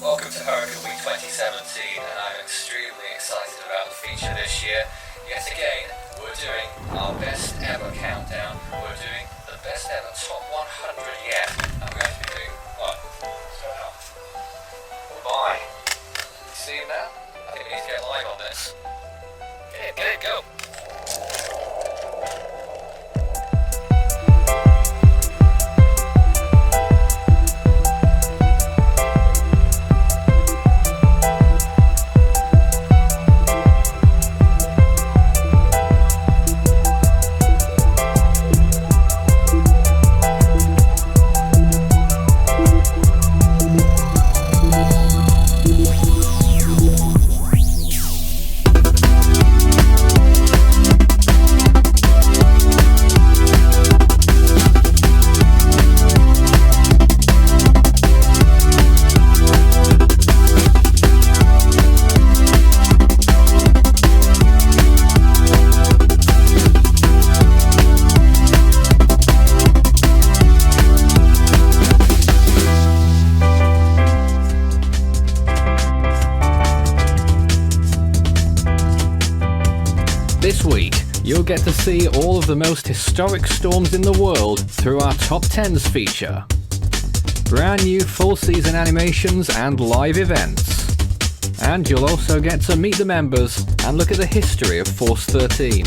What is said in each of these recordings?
Welcome to Huracan Week 2017, and I'm extremely excited about the feature this year. Yet again, we're doing our best ever countdown. We're doing the best ever top 100 yet, and we're going to be doing what? What's going on? Goodbye. You see him now? I think we need to get live on this. Get it, go! This week, you'll get to see all of the most historic storms in the world through our Top 10s feature. Brand new full season animations and live events. And you'll also get to meet the members and look at the history of Force 13.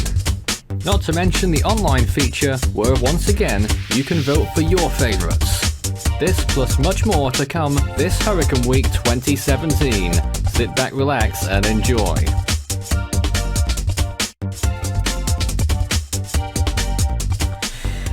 Not to mention the online feature where once again you can vote for your favourites. This plus much more to come this Huracan Week 2017. Sit back, relax and enjoy.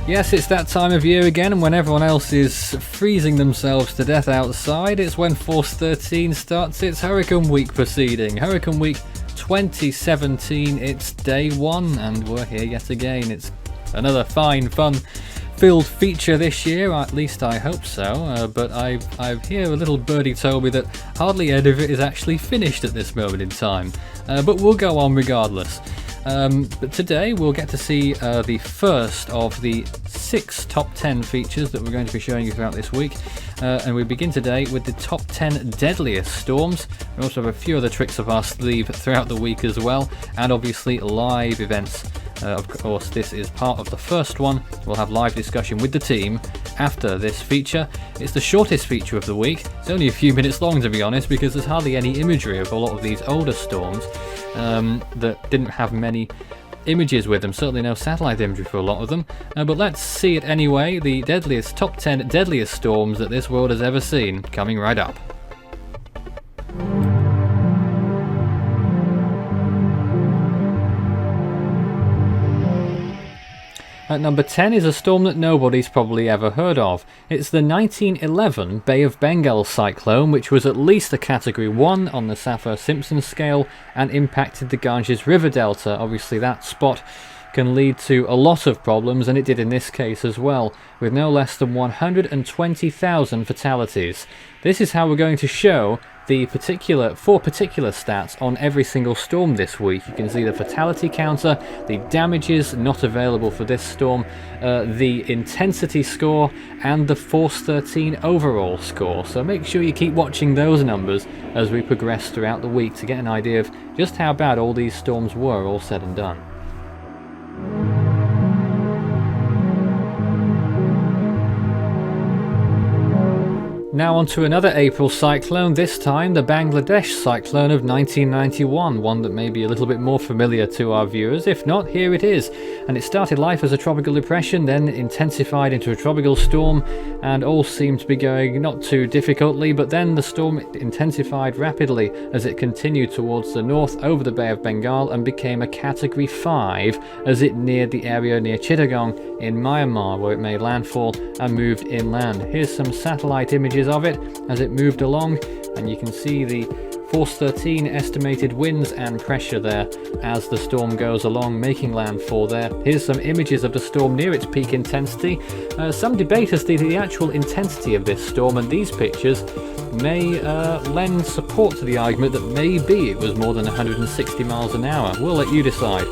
Yes, it's that time of year again, and when everyone else is freezing themselves to death outside, it's when Force 13 starts its Huracan Week proceeding. Huracan Week 2017, it's day one, and we're here yet again. It's another fine, fun-filled feature this year, at least I hope so, but I hear a little birdie told me that hardly any of it is actually finished at this moment in time, but we'll go on regardless. But today we'll get to see the first of the 6 top 10 features that we're going to be showing you throughout this week, and we begin today with the top 10 deadliest storms. We also have a few other tricks up our sleeve throughout the week as well, and obviously live events. Of course, this is part of the first one. We'll have live discussion with the team after this feature. It's the shortest feature of the week. It's only a few minutes long, to be honest, because there's hardly any imagery of a lot of these older storms that didn't have many images with them, certainly no satellite imagery for a lot of them, but let's see it anyway. The top 10 deadliest storms that this world has ever seen, coming right up. At number 10 is a storm that nobody's probably ever heard of. It's the 1911 Bay of Bengal cyclone, which was at least a Category 1 on the Saffir-Simpson scale and impacted the Ganges River Delta. Obviously that spot can lead to a lot of problems, and it did in this case as well, with no less than 120,000 fatalities. This is how we're going to show the four particular stats on every single storm this week. You can see the fatality counter, the damages not available for this storm, the intensity score, and the Force 13 overall score. So make sure you keep watching those numbers as we progress throughout the week to get an idea of just how bad all these storms were, all said and done. Now on to another April cyclone, this time the Bangladesh cyclone of 1991, one that may be a little bit more familiar to our viewers. If not, here it is. And it started life as a tropical depression, then intensified into a tropical storm, and all seemed to be going not too difficultly, but then the storm intensified rapidly as it continued towards the north over the Bay of Bengal and became a Category 5 as it neared the area near Chittagong in Myanmar, where it made landfall and moved inland. Here's some satellite images of it as it moved along, and you can see the Force 13 estimated winds and pressure there as the storm goes along, making landfall there. Here's some images of the storm near its peak intensity. Some debate as to the actual intensity of this storm, and these pictures may lend support to the argument that maybe it was more than 160 miles an hour. We'll let you decide.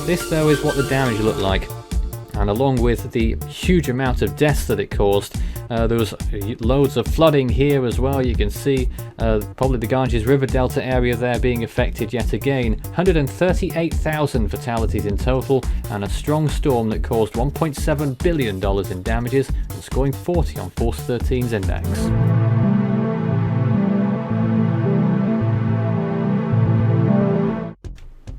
This though is what the damage looked like. And along with the huge amount of deaths that it caused, there was loads of flooding here as well. You can see probably the Ganges River Delta area there being affected yet again. 138,000 fatalities in total, and a strong storm that caused $1.7 billion in damages and scoring 40 on Force 13's index.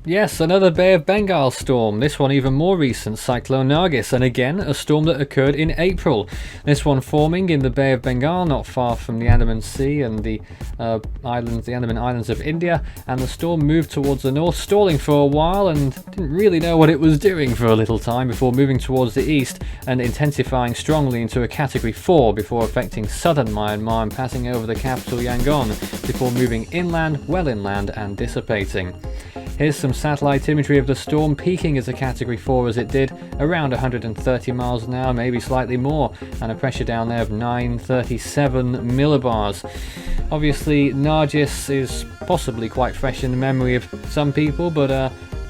Yes, another Bay of Bengal storm, this one even more recent, Cyclone Nargis, and again a storm that occurred in April. This one forming in the Bay of Bengal, not far from the Andaman Sea and the Andaman Islands of India, and the storm moved towards the north, stalling for a while and didn't really know what it was doing for a little time before moving towards the east and intensifying strongly into a Category 4 before affecting southern Myanmar and passing over the capital Yangon before moving inland, well inland, and dissipating. Here's some satellite imagery of the storm peaking as a Category 4 as it did, around 130 miles an hour, maybe slightly more, and a pressure down there of 937 millibars. Obviously, Nargis is possibly quite fresh in the memory of some people, but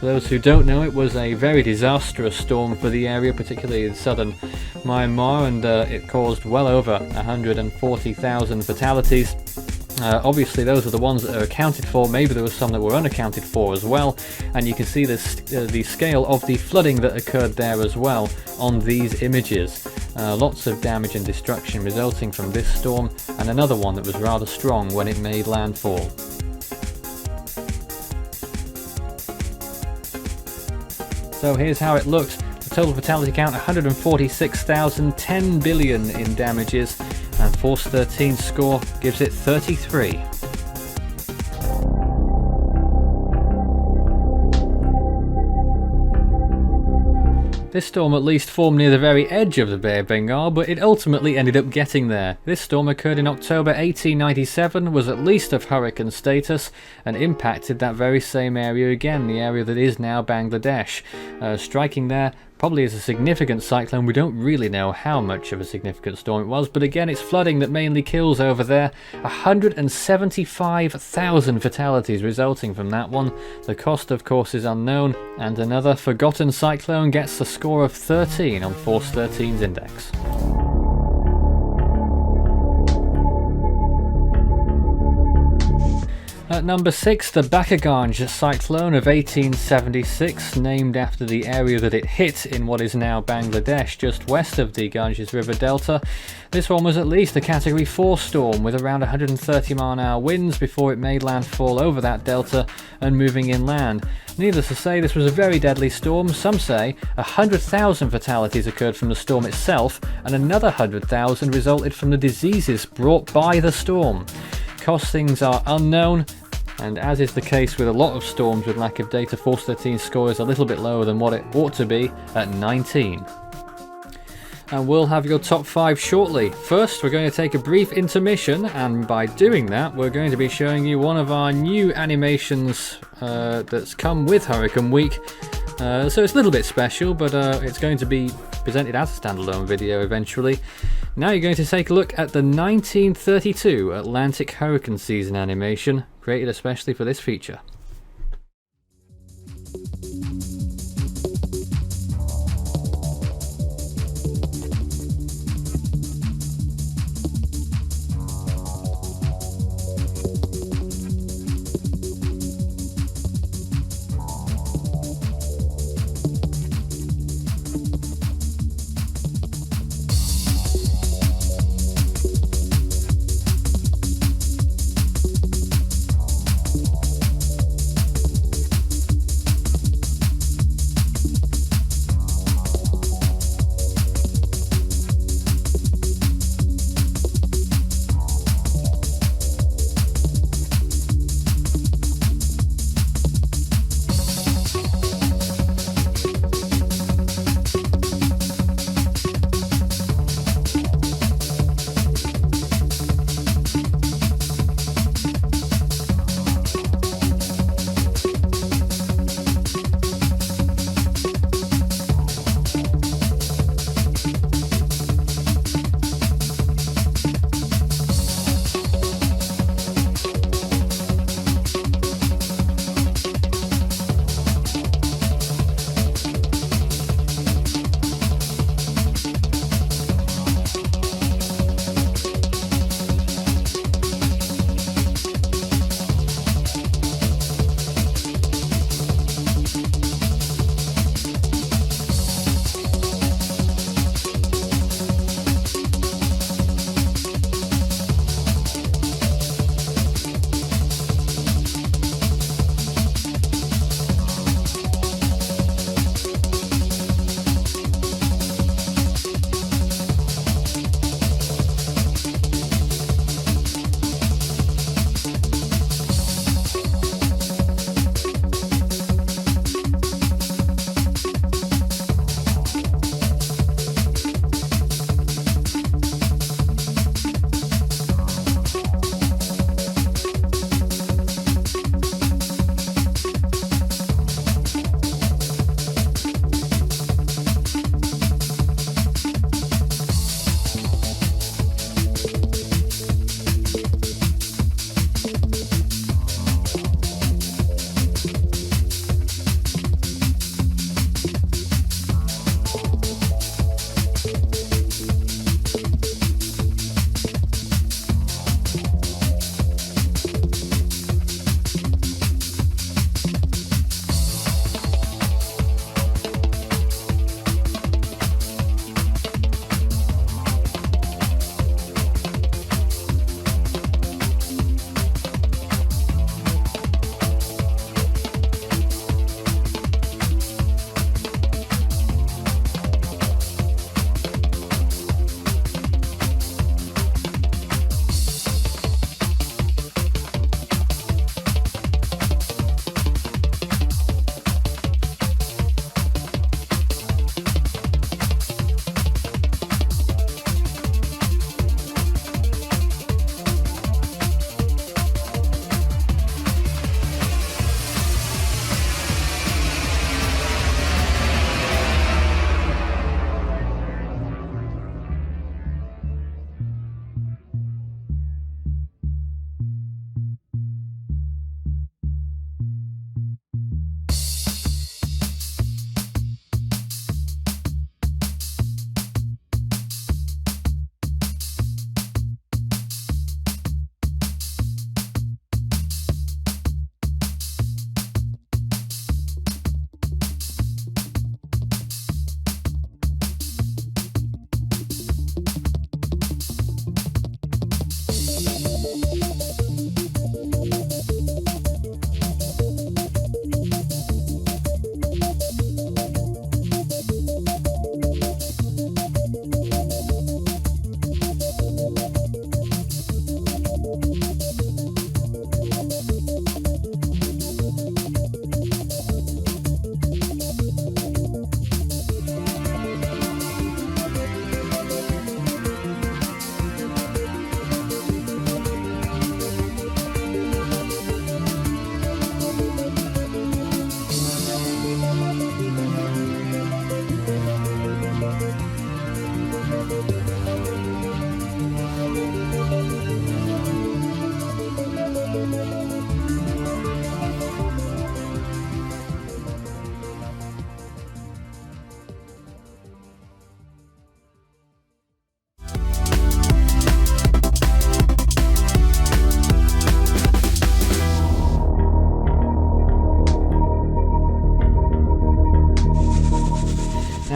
for those who don't know, it was a very disastrous storm for the area, particularly in southern Myanmar, and it caused well over 140,000 fatalities. Obviously those are the ones that are accounted for. Maybe there were some that were unaccounted for as well, and you can see the scale of the flooding that occurred there as well on these images. Lots of damage and destruction resulting from this storm, and another one that was rather strong when it made landfall. So here's how it looked. The total fatality count 146,000, 10 billion in damages, and Force 13's score gives it 33. This storm at least formed near the very edge of the Bay of Bengal, but it ultimately ended up getting there. This storm occurred in October 1897, was at least of hurricane status, and impacted that very same area again, the area that is now Bangladesh. Striking there probably is a significant cyclone. We don't really know how much of a significant storm it was, but again it's flooding that mainly kills over there. 175,000 fatalities resulting from that one. The cost of course is unknown, and another forgotten cyclone gets a score of 13 on Force 13's index. At number 6, the Bakaganj cyclone of 1876, named after the area that it hit in what is now Bangladesh, just west of the Ganges River Delta. This one was at least a Category 4 storm with around 130 mile/hour winds before it made landfall over that delta and moving inland. Needless to say, this was a very deadly storm. Some say 100,000 fatalities occurred from the storm itself, and another 100,000 resulted from the diseases brought by the storm. Costings are unknown, and as is the case with a lot of storms with lack of data, Force 13's score is a little bit lower than what it ought to be at 19. And we'll have your top 5 shortly. First, we're going to take a brief intermission, and by doing that, we're going to be showing you one of our new animations that's come with Huracan Week. So it's a little bit special, but it's going to be presented as a standalone video eventually. Now you're going to take a look at the 1932 Atlantic Hurricane Season animation, created especially for this feature.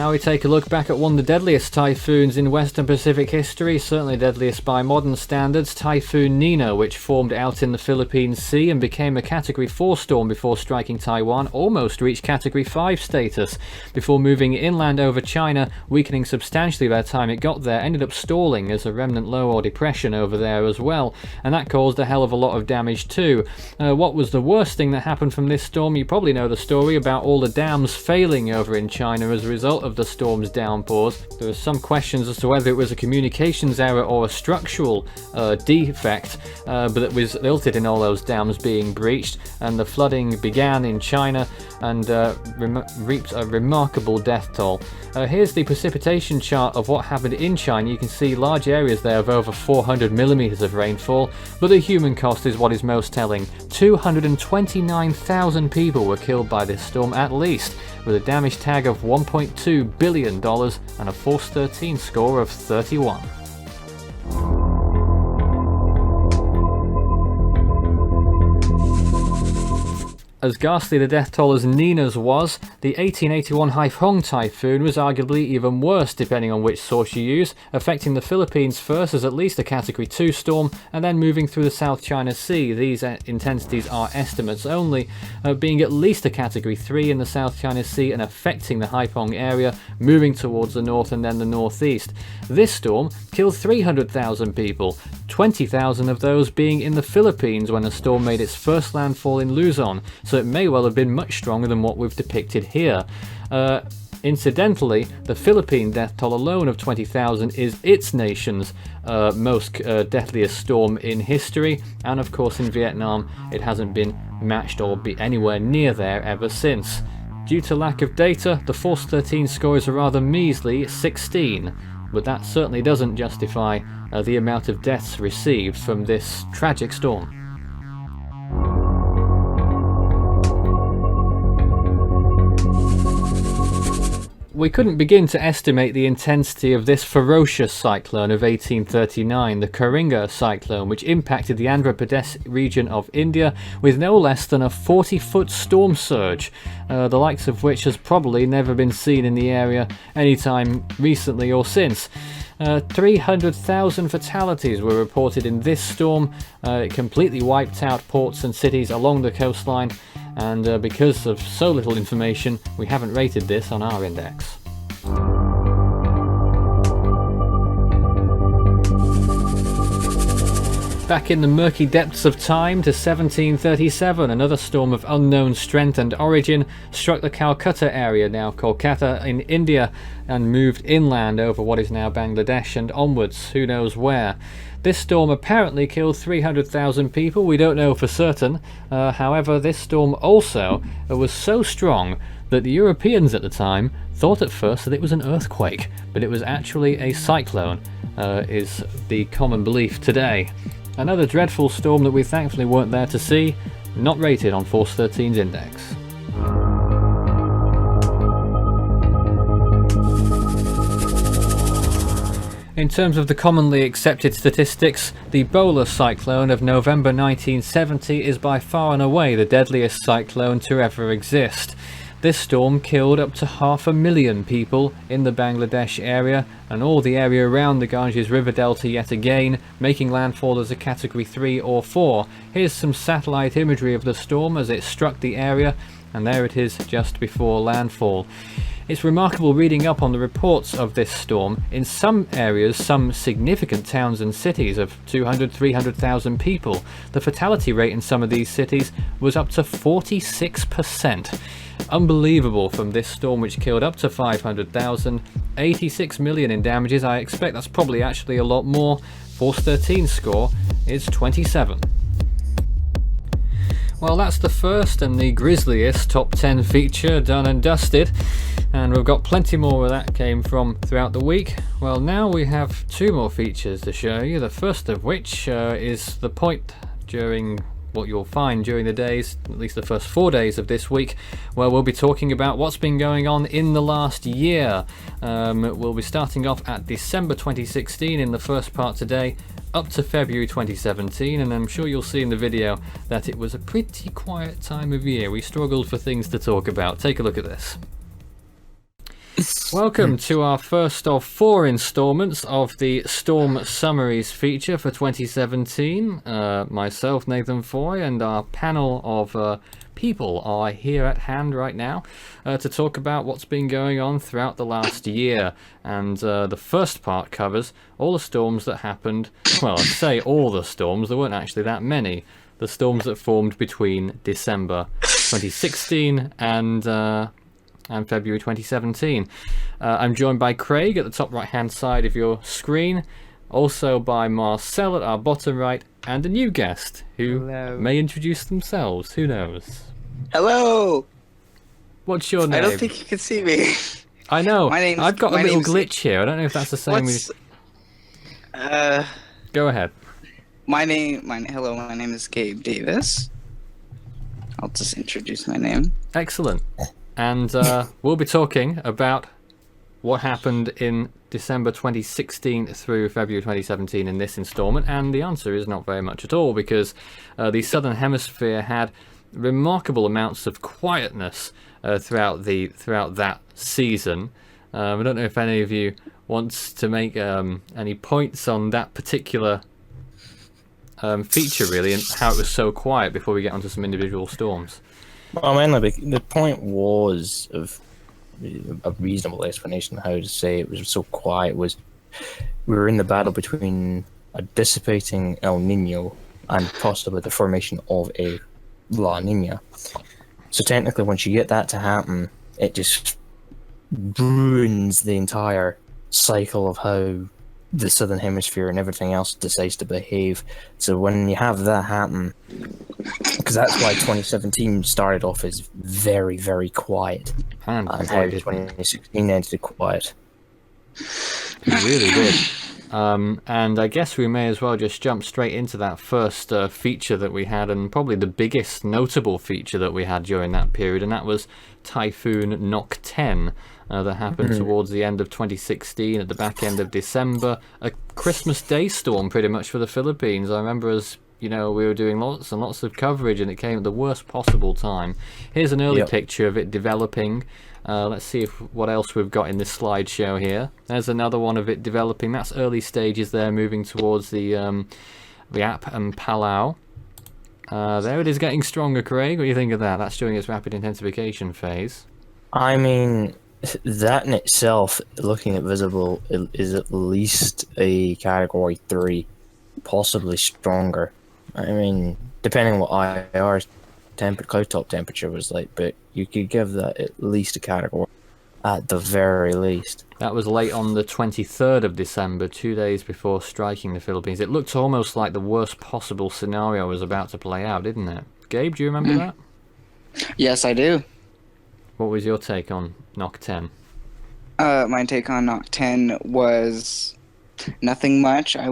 Now we take a look back at one of the deadliest typhoons in Western Pacific history, certainly deadliest by modern standards, Typhoon Nina, which formed out in the Philippine Sea and became a Category 4 storm before striking Taiwan, almost reached Category 5 status, before moving inland over China, weakening substantially by the time it got there, ended up stalling as a remnant low or depression over there as well, and that caused a hell of a lot of damage too. What was the worst thing that happened from this storm? You probably know the story about all the dams failing over in China as a result of the storm's downpours. There are some questions as to whether it was a communications error or a structural defect, but it resulted in all those dams being breached, and the flooding began in China and reaped a remarkable death toll. Here's the precipitation chart of what happened in China. You can see large areas there of over 400 millimeters of rainfall, but the human cost is what is most telling. 229,000 people were killed by this storm at least, with a damage tag of $1.2 billion and a Force 13 score of 31. As ghastly the death toll as Nina's was, the 1881 Haiphong typhoon was arguably even worse depending on which source you use, affecting the Philippines first as at least a Category 2 storm and then moving through the South China Sea. These intensities are estimates only, being at least a Category 3 in the South China Sea and affecting the Haiphong area, moving towards the north and then the northeast. This storm killed 300,000 people, 20,000 of those being in the Philippines when the storm made its first landfall in Luzon, so it may well have been much stronger than what we've depicted here. Incidentally, the Philippine death toll alone of 20,000 is its nation's most deadliest storm in history, and of course in Vietnam it hasn't been matched or be anywhere near there ever since. Due to lack of data, the Force 13 score is a rather measly 16, but that certainly doesn't justify the amount of deaths received from this tragic storm. We couldn't begin to estimate the intensity of this ferocious cyclone of 1839, the Karinga cyclone, which impacted the Andhra Pradesh region of India with no less than a 40-foot storm surge, the likes of which has probably never been seen in the area anytime recently or since. 300,000 fatalities were reported in this storm. It completely wiped out ports and cities along the coastline, and because of so little information, we haven't rated this on our index. Back in the murky depths of time to 1737, another storm of unknown strength and origin struck the Calcutta area, now Kolkata, in India, and moved inland over what is now Bangladesh and onwards, who knows where. This storm apparently killed 300,000 people, we don't know for certain. However, this storm also was so strong that the Europeans at the time thought at first that it was an earthquake, but it was actually a cyclone, is the common belief today. Another dreadful storm that we thankfully weren't there to see, not rated on Force 13's index. In terms of the commonly accepted statistics, the Bowler cyclone of November 1970 is by far and away the deadliest cyclone to ever exist. This storm killed up to 500,000 people in the Bangladesh area and all the area around the Ganges River Delta yet again, making landfall as a Category 3 or 4. Here's some satellite imagery of the storm as it struck the area, and there it is just before landfall. It's remarkable reading up on the reports of this storm. In some areas, some significant towns and cities of 200,000-300,000 people, the fatality rate in some of these cities was up to 46%. Unbelievable from this storm, which killed up to 500,000, 86 million in damages. I expect that's probably actually a lot more. Force 13's score is 27. Well, that's the first and the grisliest top 10 feature done and dusted, and we've got plenty more where that came from throughout the week. Well, now we have two more features to show you, the first of which is the point during what you'll find during the days, at least the first 4 days of this week, where we'll be talking about what's been going on in the last year. We'll be starting off at December 2016 in the first part today, up to February 2017, and I'm sure you'll see in the video that it was a pretty quiet time of year. We struggled for things to talk about. Take a look at this. Welcome to our first of 4 installments of the Storm Summaries feature for 2017. Myself, Nathan Foy, and our panel of people are here at hand right now to talk about what's been going on throughout the last year. And the first part covers all the storms that happened. Well, I say all the storms, there weren't actually that many. The storms that formed between December 2016 and February 2017. I'm joined by Craig at the top right hand side of your screen, also by Marcel at our bottom right, and a new guest who may introduce themselves. Who knows? Hello! What's your name? I don't think you can see me. I know. I've got a little glitch here. I don't know if that's the same with... Go ahead. Hello, my name is Gabe Davis. I'll just introduce my name. Excellent. And we'll be talking about what happened in December 2016 through February 2017 in this installment, and the answer is not very much at all, because the Southern Hemisphere had remarkable amounts of quietness throughout that season. I don't know if any of you wants to make any points on that particular feature, really, and how it was so quiet before we get onto some individual storms. Well, mainly the point was of a reasonable explanation of how to say it was so quiet was we were in the battle between a dissipating El Nino and possibly the formation of a La Nina. So technically, once you get that to happen, it just ruins the entire cycle of how the Southern Hemisphere and everything else decides to behave. So when you have that happen, because that's why 2017 started off as very, very quiet, and how 2016 ended quiet. It really did. And I guess we may as well just jump straight into that first feature that we had, and probably the biggest notable feature that we had during that period, and that was Typhoon Nok 10. that happened towards the end of 2016, at the back end of December. A Christmas Day storm, pretty much, for the Philippines. I remember as we were doing lots and lots of coverage, and it came at the worst possible time. Here's an early picture of it developing. Let's see what else we've got in this slideshow here. There's another one of it developing. That's early stages there, moving towards the App and Palau. There it is, getting stronger, Craig. What do you think of that? That's during its rapid intensification phase. I mean, that in itself, looking at visible, is at least a Category 3, possibly stronger. I mean, depending on what IR cloud top temperature was like, but you could give that at least a Category at the very least. That was late on the 23rd of December, 2 days before striking the Philippines. It looked almost like the worst possible scenario was about to play out, didn't it? Gabe, do you remember that? Yes, I do. What was your take on Knock 10? My take on Knock 10 was nothing much. I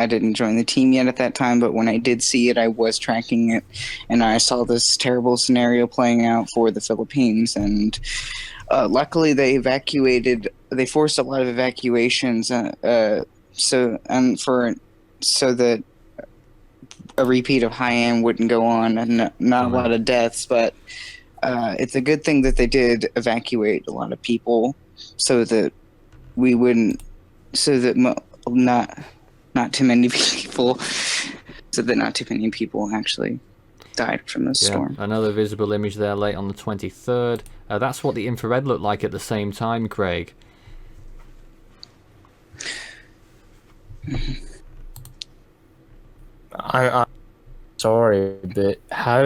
didn't join the team yet at that time, but when I did see it, I was tracking it, and I saw this terrible scenario playing out for the Philippines. And luckily, they forced a lot of evacuations, so that a repeat of Haiyan wouldn't go on, and not a lot of deaths. But it's a good thing that they did evacuate a lot of people, so that not too many people, so that not too many people actually died from the storm. Another visible image there late on the 23rd. That's what the infrared looked like at the same time, Craig. I'm sorry, but how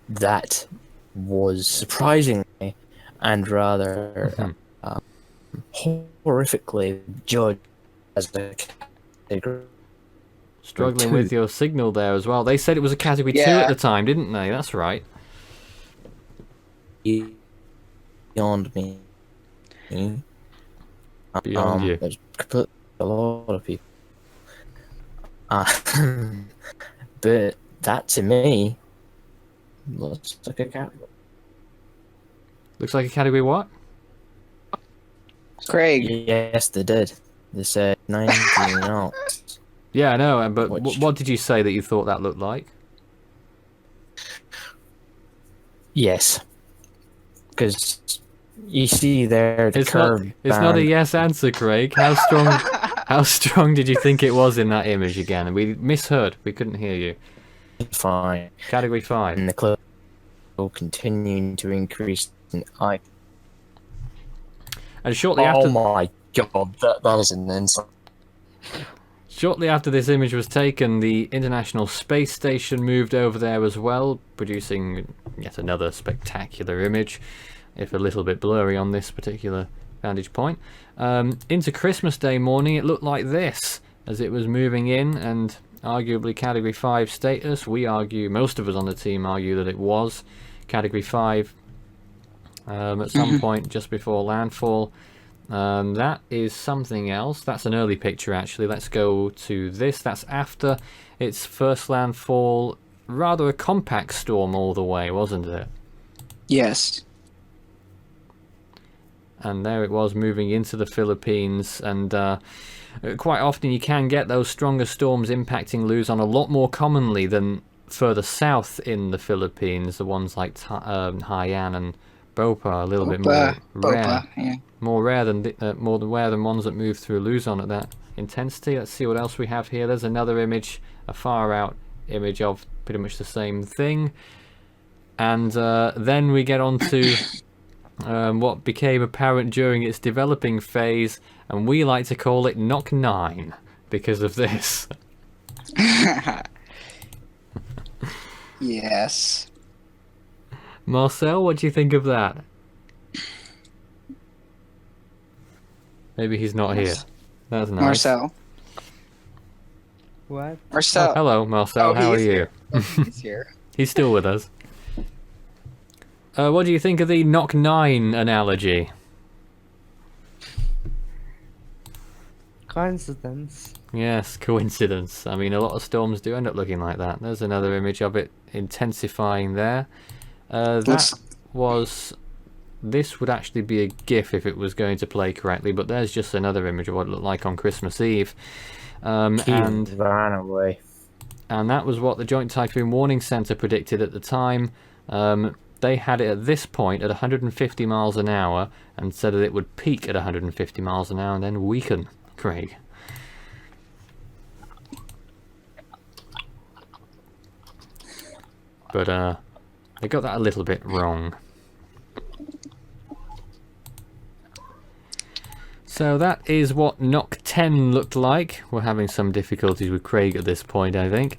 that was surprisingly and rather horrifically judged as a category. Struggling with your signal there as well. They said it was a Category 2 at the time, didn't they? That's right. Beyond me. Beyond you. There's a lot of people. But that to me looks like a category. Looks like a Category what? Craig. Yes, they did. They said 19 knots. Yeah, I know, but what did you say that you thought that looked like? Yes. Because you see there the curve. It's not a yes answer, Craig. How strong did you think it was in that image again? We misheard. We couldn't hear you. Fine. Category 5. And the cloud will continue to increase in height. And shortly after... Oh my god, that is an insult. Shortly after this image was taken, the International Space Station moved over there as well, producing yet another spectacular image, if a little bit blurry on this particular vantage point. Into Christmas Day morning, it looked like this, as it was moving in, and arguably Category 5 status. Most of us on the team argue that it was Category 5 at some point just before landfall. That is something else. That's an early picture, actually. Let's go to this. That's after its first landfall. Rather a compact storm all the way, wasn't it? Yes. And there it was, moving into the Philippines. And quite often you can get those stronger storms impacting Luzon a lot more commonly than further south in the Philippines. The ones like Haiyan and Bopa are a little bit more rare. Yeah. More rare than ones that move through Luzon at that intensity. Let's see what else we have here. There's another image, a far out image of pretty much the same thing. And then we get on to what became apparent during its developing phase, and we like to call it Knock 9 because of this. Yes. Marcel, what do you think of that? Maybe he's not here. That's nice. Marcel. What? Marcel. Oh, hello, Marcel. Oh, how are he's you? here. He's here. He's still with us. What do you think of the Knock 9 analogy? Coincidence. Yes, coincidence. I mean, a lot of storms do end up looking like that. There's another image of it intensifying there. That was... This would actually be a GIF if it was going to play correctly, but there's just another image of what it looked like on Christmas Eve. And ran away. And that was what the Joint Typhoon Warning Centre predicted at the time. They had it at this point at 150 miles an hour and said that it would peak at 150 miles an hour and then weaken, Craig. But they got that a little bit wrong. So that is what Knock 10 looked like. We're having some difficulties with Craig at this point, I think.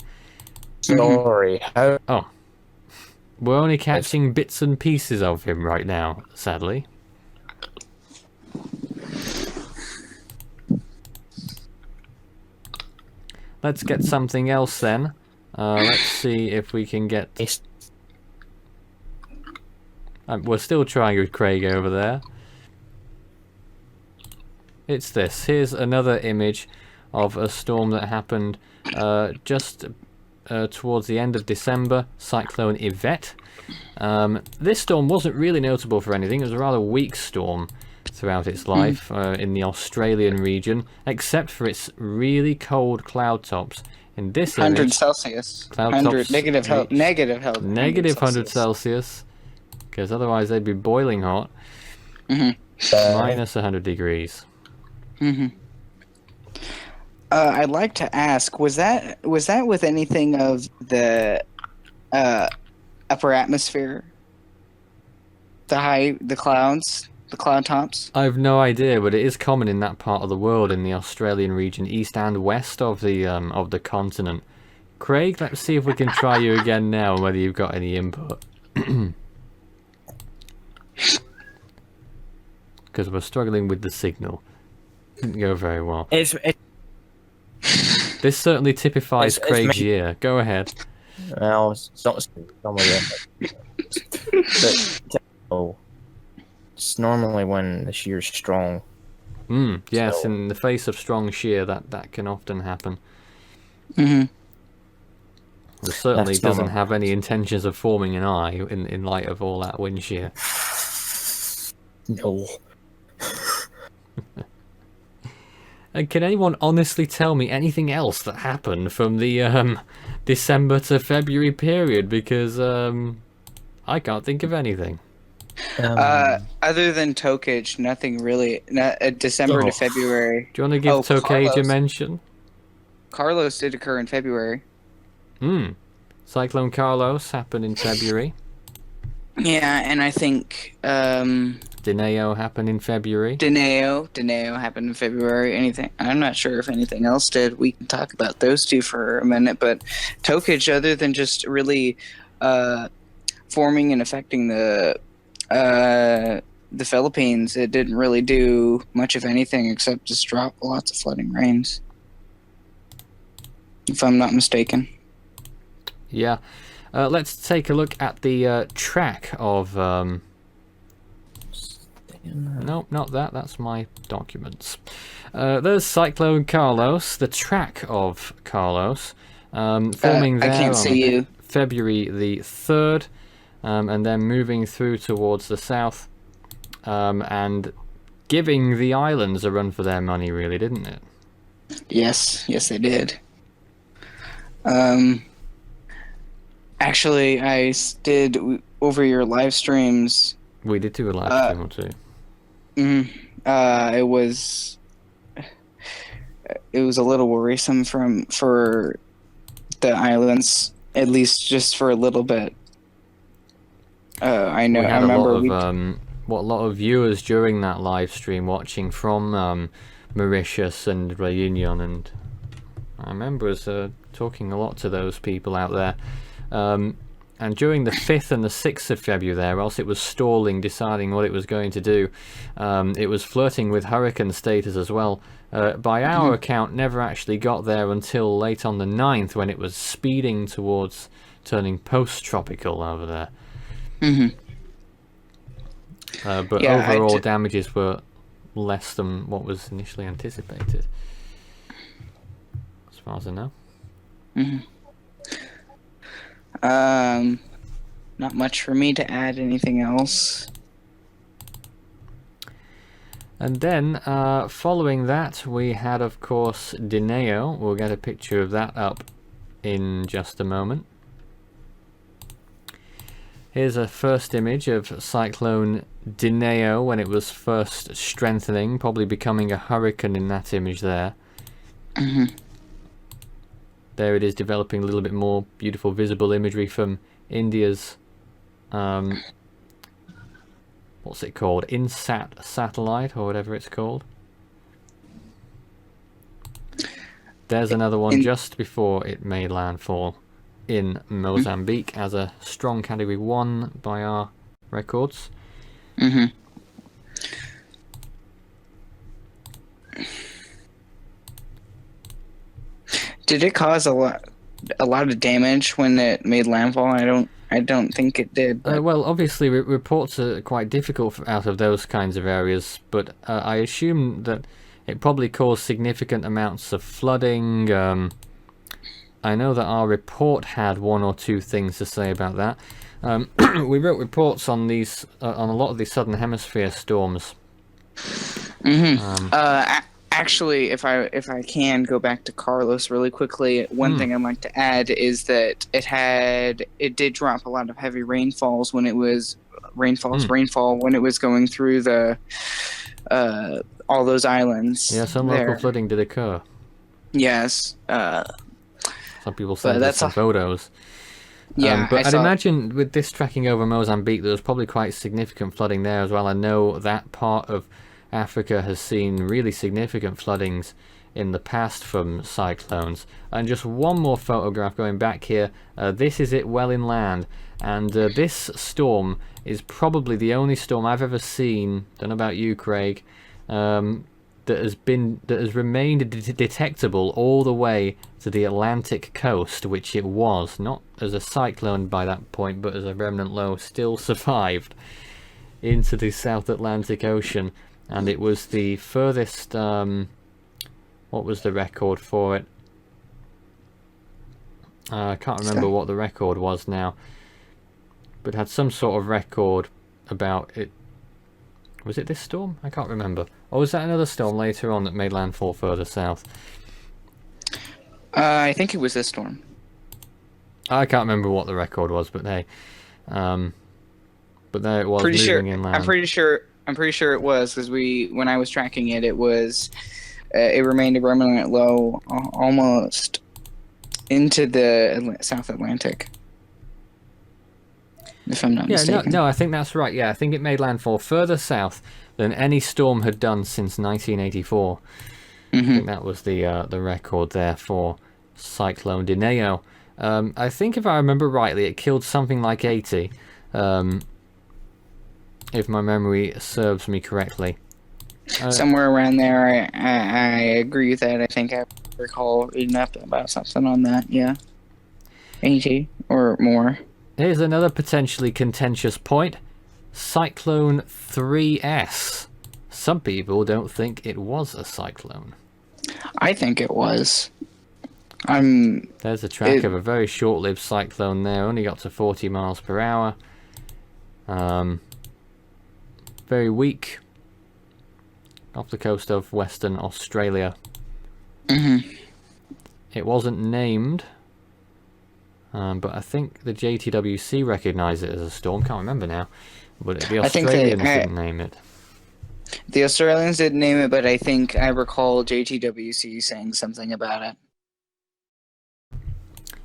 Sorry. Oh. We're only catching bits and pieces of him right now, sadly. Let's get something else then. Let's see if we can get... we're still trying with Craig over there. It's this. Here's another image of a storm that happened just towards the end of December, Cyclone Yvette. This storm wasn't really notable for anything. It was a rather weak storm throughout its life in the Australian region, except for its really cold cloud tops. In this 100 image, Celsius. cloud 100 tops negative reached negative 100 Celsius, because otherwise they'd be boiling hot. Mm-hmm. Minus 100 degrees. Mm-hmm. I'd like to ask, was that with anything of the upper atmosphere? The clouds, the cloud tops? I've no idea, but it is common in that part of the world, in the Australian region, east and west of the continent. Craig, let's see if we can try you again now, whether you've got any input. Because we're struggling with the signal. Didn't go very well. This certainly typifies Craig's year. Go ahead. Well, it's not it's normally when the shear's strong. Yes, So- in the face of strong shear, that can often happen. Mm-hmm. It certainly That's doesn't normal. have any intentions of forming an eye in light of all that wind shear. No. And can anyone honestly tell me anything else that happened from the December to February period? Because I can't think of anything. Other than Tokaj, nothing really. December to February. Do you want to give Tokaj a Carlos. mention? Carlos did occur in February. Cyclone Carlos happened in February. Yeah, and I think Dineo happened in February. Dineo happened in February. Anything? I'm not sure if anything else did. We can talk about those two for a minute, but Tokaj, other than just really forming and affecting the Philippines, it didn't really do much of anything except just drop lots of flooding rains, if I'm not mistaken. Yeah. Let's take a look at the track of... Nope, not that. That's my documents. There's Cyclone Carlos, the track of Carlos, forming I there can't on see you. February the 3rd, and then moving through towards the south, and giving the islands a run for their money, really, didn't it? Yes, they did. Actually, I did over your live streams. We did do a live stream or two. It was a little worrisome for the islands, at least just for a little bit. I know. We I had remember a lot of viewers during that live stream watching from Mauritius and Réunion, and I remember us talking a lot to those people out there. And during the 5th and the 6th of February there, whilst it was stalling, deciding what it was going to do, it was flirting with hurricane status as well. By our account, never actually got there until late on the 9th, when it was speeding towards turning post-tropical over there. But Yeah, overall damages were less than what was initially anticipated, as far as I know. Not much for me to add anything else. And then, following that, we had, of course, Dineo. We'll get a picture of that up in just a moment. Here's a first image of Cyclone Dineo when it was first strengthening, probably becoming a hurricane in that image there. There it is, developing a little bit more beautiful visible imagery from India's, what's it called? INSAT satellite, or whatever it's called. There's another one just before it made landfall in Mozambique as a strong Category 1 by our records. Did it cause a lot of damage when it made landfall? I don't think it did. Well, obviously, reports are quite difficult out of those kinds of areas, but I assume that it probably caused significant amounts of flooding. I know that our report had one or two things to say about that. We wrote reports on these on a lot of these southern hemisphere storms. Actually, if I can go back to Carlos really quickly, one thing I'd like to add is that it did drop a lot of heavy rainfall when it was when it was going through the all those islands. Yeah, some local flooding did occur. Yes. Some people sent us some photos. Yeah, but I'd imagine with this tracking over Mozambique, there was probably quite significant flooding there as well. I know that part of Africa has seen really significant floodings in the past from cyclones. And just one more photograph going back here. This is it well inland, and this storm is probably the only storm I've ever seen, don't know about you, Craig, that has remained detectable all the way to the Atlantic coast, which it was, not as a cyclone by that point, but as a remnant low, still survived into the South Atlantic Ocean. And it was the furthest, what was the record for it? I can't remember what the record was now, but had some sort of record about it. Was it this storm? I can't remember. Or was that another storm later on that made landfall further south? I think it was this storm. I can't remember what the record was, but hey. But there it was, moving inland. I'm pretty sure it was, because when I was tracking it, it was it remained a remnant low almost into the South Atlantic, if I'm not mistaken. No, I think that's right. Yeah, I think it made landfall further south than any storm had done since 1984. I think that was the record there for Cyclone Dineo. I think if I remember rightly, it killed something like 80. If my memory serves me correctly. Somewhere around there, I agree with that. I think I recall reading up about something on that, yeah. 80 or more. Here's another potentially contentious point. Cyclone 3S. Some people don't think it was a cyclone. I think it was. There's a track of a very short-lived cyclone there, only got to 40 miles per hour. Very weak, off the coast of Western Australia. It wasn't named, but I think the JTWC recognised it as a storm. Can't remember now, but the Australians didn't name it. The Australians didn't name it, but I think I recall JTWC saying something about it.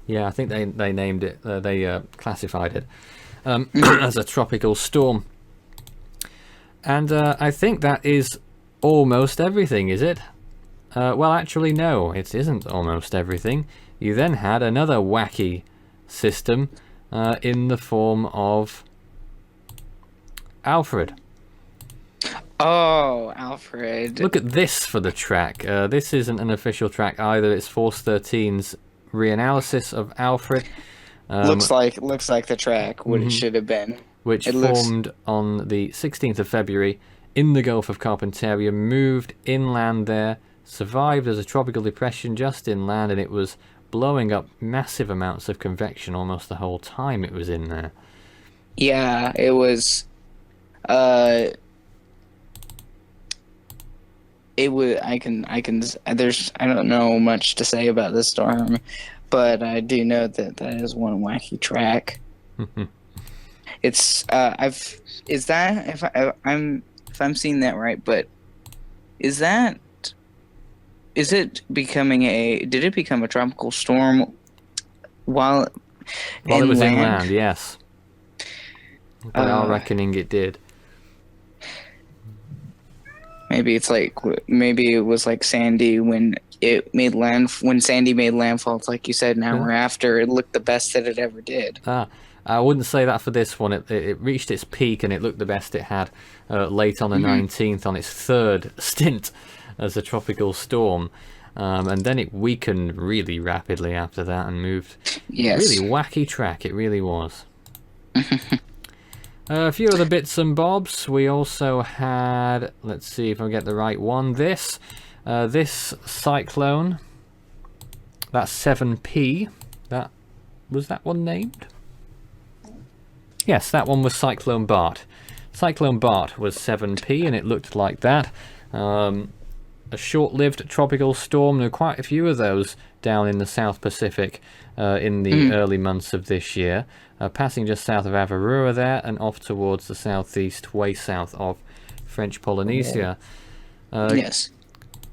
Yeah, I think they named it. They classified it as a tropical storm. And I think that is almost everything, is it? Well, actually, no, it isn't almost everything. You then had another wacky system in the form of Alfred. Oh, Alfred. Look at this for the track. This isn't an official track either. It's Force 13's reanalysis of Alfred. Looks like the track, what it should have been. Which formed on the 16th of February in the Gulf of Carpentaria, moved inland there, survived as a tropical depression just inland, and it was blowing up massive amounts of convection almost the whole time it was in there. Yeah, it was. Uh, it was. There's. I don't know much to say about this storm, but I do know that that is one wacky track. It's. I've. Is that if I'm seeing that right? But is that is it becoming a? Did it become a tropical storm while While it was inland? inland, yes. By our reckoning, it did. Maybe it's like maybe it was like Sandy when Sandy made landfall. It's like you said, an hour after. It looked the best that it ever did. I wouldn't say that for this one. It reached its peak and it looked the best it had late on the 19th on its third stint as a tropical storm. And then it weakened really rapidly after that and moved. Yes. Really wacky track, it really was. A few other bits and bobs. We also had, let's see if I get the right one, this cyclone. That's 7p. Was that one named? Yes, that one was Cyclone Bart. Cyclone Bart was 7p and it looked like that. A short-lived tropical storm. There were quite a few of those down in the South Pacific in the early months of this year. Passing just south of Avarua there and off towards the southeast, way south of French Polynesia. Yes.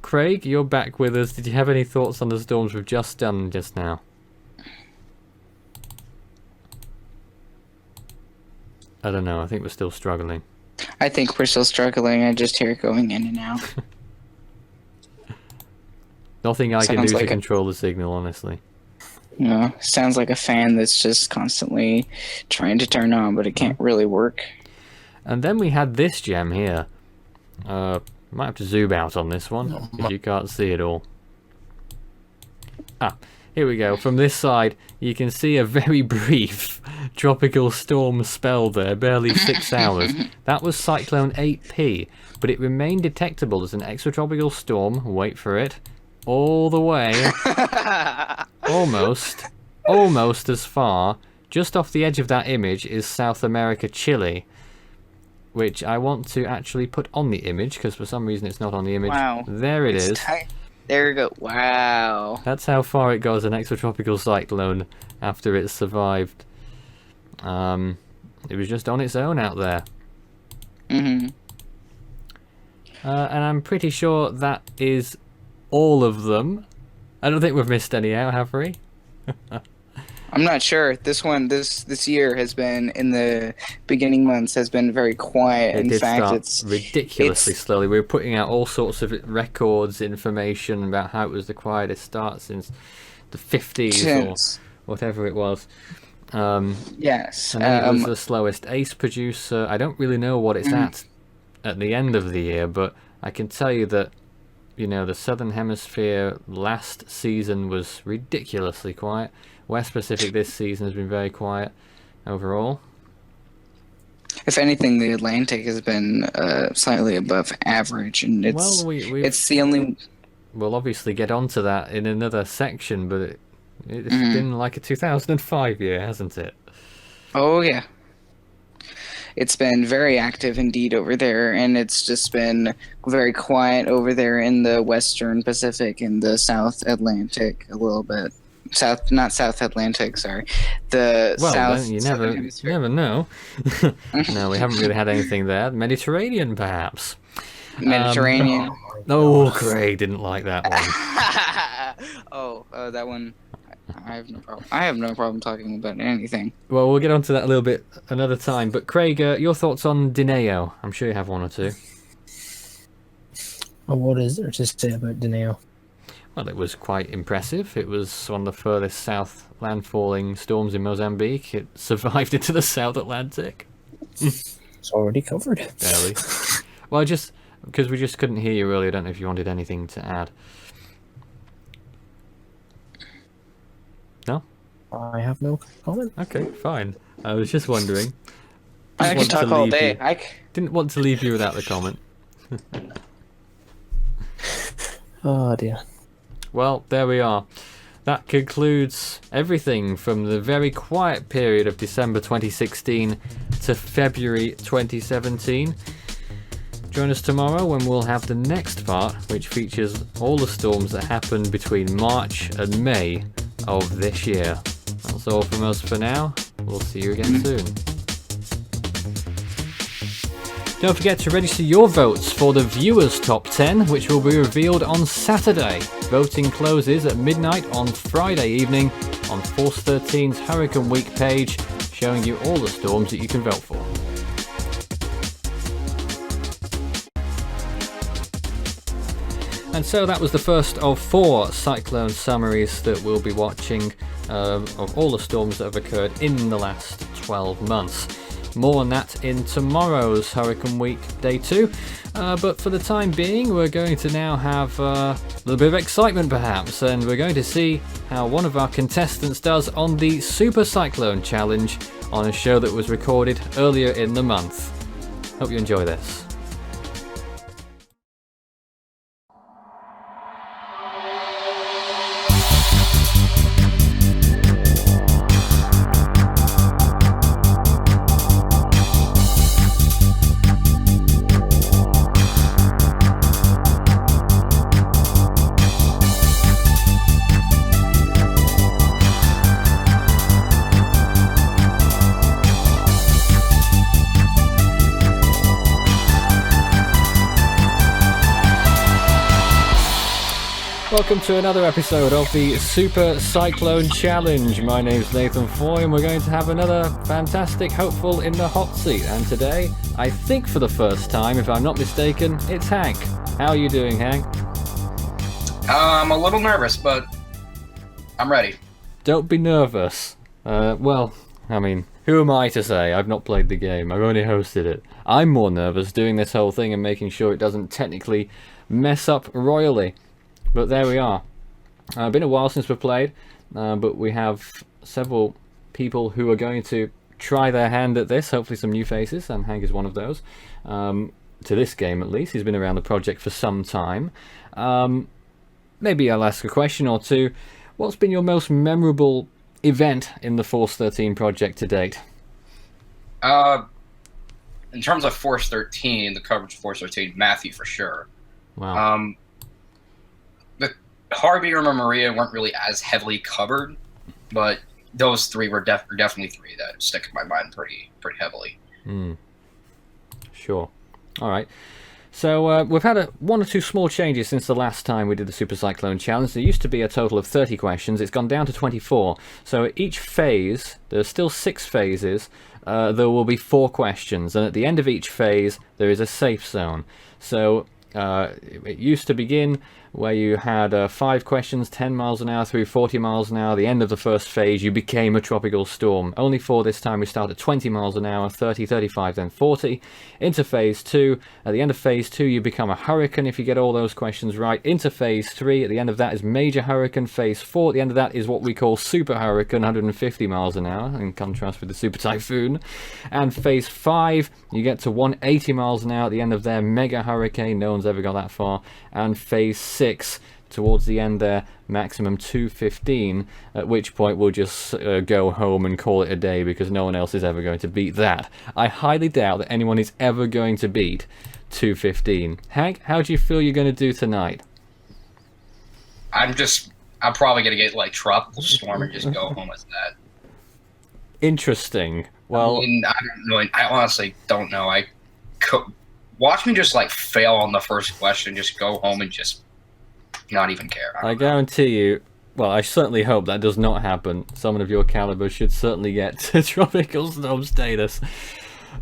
Craig, you're back with us. Did you have any thoughts on the storms we've just done just now? I don't know. I think we're still struggling. I think we're still struggling. I just hear it going in and out. Nothing I can Sounds do like to control the signal, honestly. You know, sounds like a fan that's just constantly trying to turn on, but it can't really work. And then we had this gem here. Might have to zoom out on this one, if you can't see it all. Here we go. From this side, you can see a very brief tropical storm spell there, barely 6 hours. That was Cyclone 8p, but it remained detectable as an extratropical storm, wait for it, all the way, almost as far, just off the edge of that image is South America, Chile, which I want to actually put on the image, because for some reason it's not on the image. Wow. There it is. There we go. Wow. That's how far it goes, an extratropical cyclone, after it survived. It was just on its own out there. Mm-hmm. And I'm pretty sure that is all of them. I don't think we've missed any out, have we? I'm not sure. This year has been, in the beginning months, has been very quiet. It In did fact, start ridiculously slowly. We were putting out all sorts of records, information about how it was the quietest start since the 50s or whatever it was. Yes. And then it was the slowest ace producer. I don't really know what it's at the end of the year, but I can tell you that, you know, the Southern Hemisphere last season was ridiculously quiet. West Pacific this season has been very quiet overall. If anything, the Atlantic has been slightly above average, and it's it's the only. We'll obviously get onto that in another section, but it's been like a 2005 year, hasn't it? Oh yeah. It's been very active indeed over there, and it's just been very quiet over there in the Western Pacific and the South Atlantic a little bit. Not South Atlantic, sorry. South. You never know. No, we haven't really had anything there. Mediterranean, perhaps. Mediterranean. Craig didn't like that one. That one. I have no problem. I have no problem talking about anything. Well, we'll get onto that a little bit another time. But Craig, your thoughts on Dineo? I'm sure you have one or two. Well, what is there to say about Dineo? Well, it was quite impressive. It was one of the furthest south landfalling storms in Mozambique. It survived into the South Atlantic. It's already covered. Barely. Well, just because we just couldn't hear you earlier, I don't know if you wanted anything to add. No? I have no comment. Okay, fine. I was just wondering. I can talk all day. Didn't want to leave you without the comment. Oh dear. Well, there we are. that concludes everything from the very quiet period of December 2016 to February 2017. Join us tomorrow when we'll have the next part, which features all the storms that happened between March and May of this year. That's all from us for now. We'll see you again soon. Don't forget to register your votes for the Viewers Top 10, which will be revealed on Saturday. Voting closes at midnight on Friday evening on Force 13's Hurricane Week page, showing you all the storms that you can vote for. And so that was the first of 4 cyclone summaries that we'll be watching of all the storms that have occurred in the last 12 months. More on that in tomorrow's Hurricane Week Day 2. But for the time being, we're going to now have a little bit of excitement perhaps, and we're going to see how one of our contestants does on the Super Cyclone Challenge on a show that was recorded earlier in the month. Hope you enjoy this. Welcome to another episode of the Super Cyclone Challenge. My name's Nathan Foy and we're going to have another fantastic hopeful in the hot seat. And today, I think for the first time, if I'm not mistaken, it's Hank. How are you doing, Hank? I'm a little nervous, but I'm ready. Don't be nervous. Well, I mean, who am I to say? I've not played the game. I've only hosted it. I'm more nervous doing this whole thing and making sure it doesn't technically mess up royally. But there we are. Been a while since we've played, but we have several people who are going to try their hand at this, hopefully some new faces, and Hank is one of those. To this game at least, he's been around the project for some time. Maybe I'll ask a question or two. What's been your most memorable event in the Force 13 project to date? In terms of Force 13, the coverage of Force 13, Matthew for sure. Wow. The Harvey or Maria weren't really as heavily covered, but those three were definitely three that stick in my mind pretty heavily. Sure. All right. So we've had one or two small changes since the last time we did the Super Cyclone Challenge. There used to be a total of 30 questions. It's gone down to 24. So at each phase, there's still 6 phases. There will be 4 questions, and at the end of each phase, there is a safe zone. So it used to begin where you had 5 questions, 10 miles an hour through 40 miles an hour. The end of the first phase, you became a tropical storm. Only 4 this time. We start at 20 miles an hour, 30, 35, then 40. Into phase 2. At the end of phase 2, you become a hurricane if you get all those questions right. Into phase 3. At the end of that is major hurricane. Phase 4. At the end of that is what we call super hurricane, 150 miles an hour, in contrast with the super typhoon. And phase 5, you get to 180 miles an hour. At the end of there, mega hurricane. No one's ever got that far. And phase 6, towards the end there, maximum 215, at which point we'll just go home and call it a day because no one else is ever going to beat that. I highly doubt that anyone is ever going to beat 215. Hank, how do you feel you're going to do tonight? I'm probably going to get like tropical storm and just go home with that. Interesting. Well, I mean, I don't know. I honestly don't know. Watch me just like fail on the first question, just go home and just not even care. I guarantee you, well, I certainly hope that does not happen. Someone of your caliber should certainly get to tropical storm status.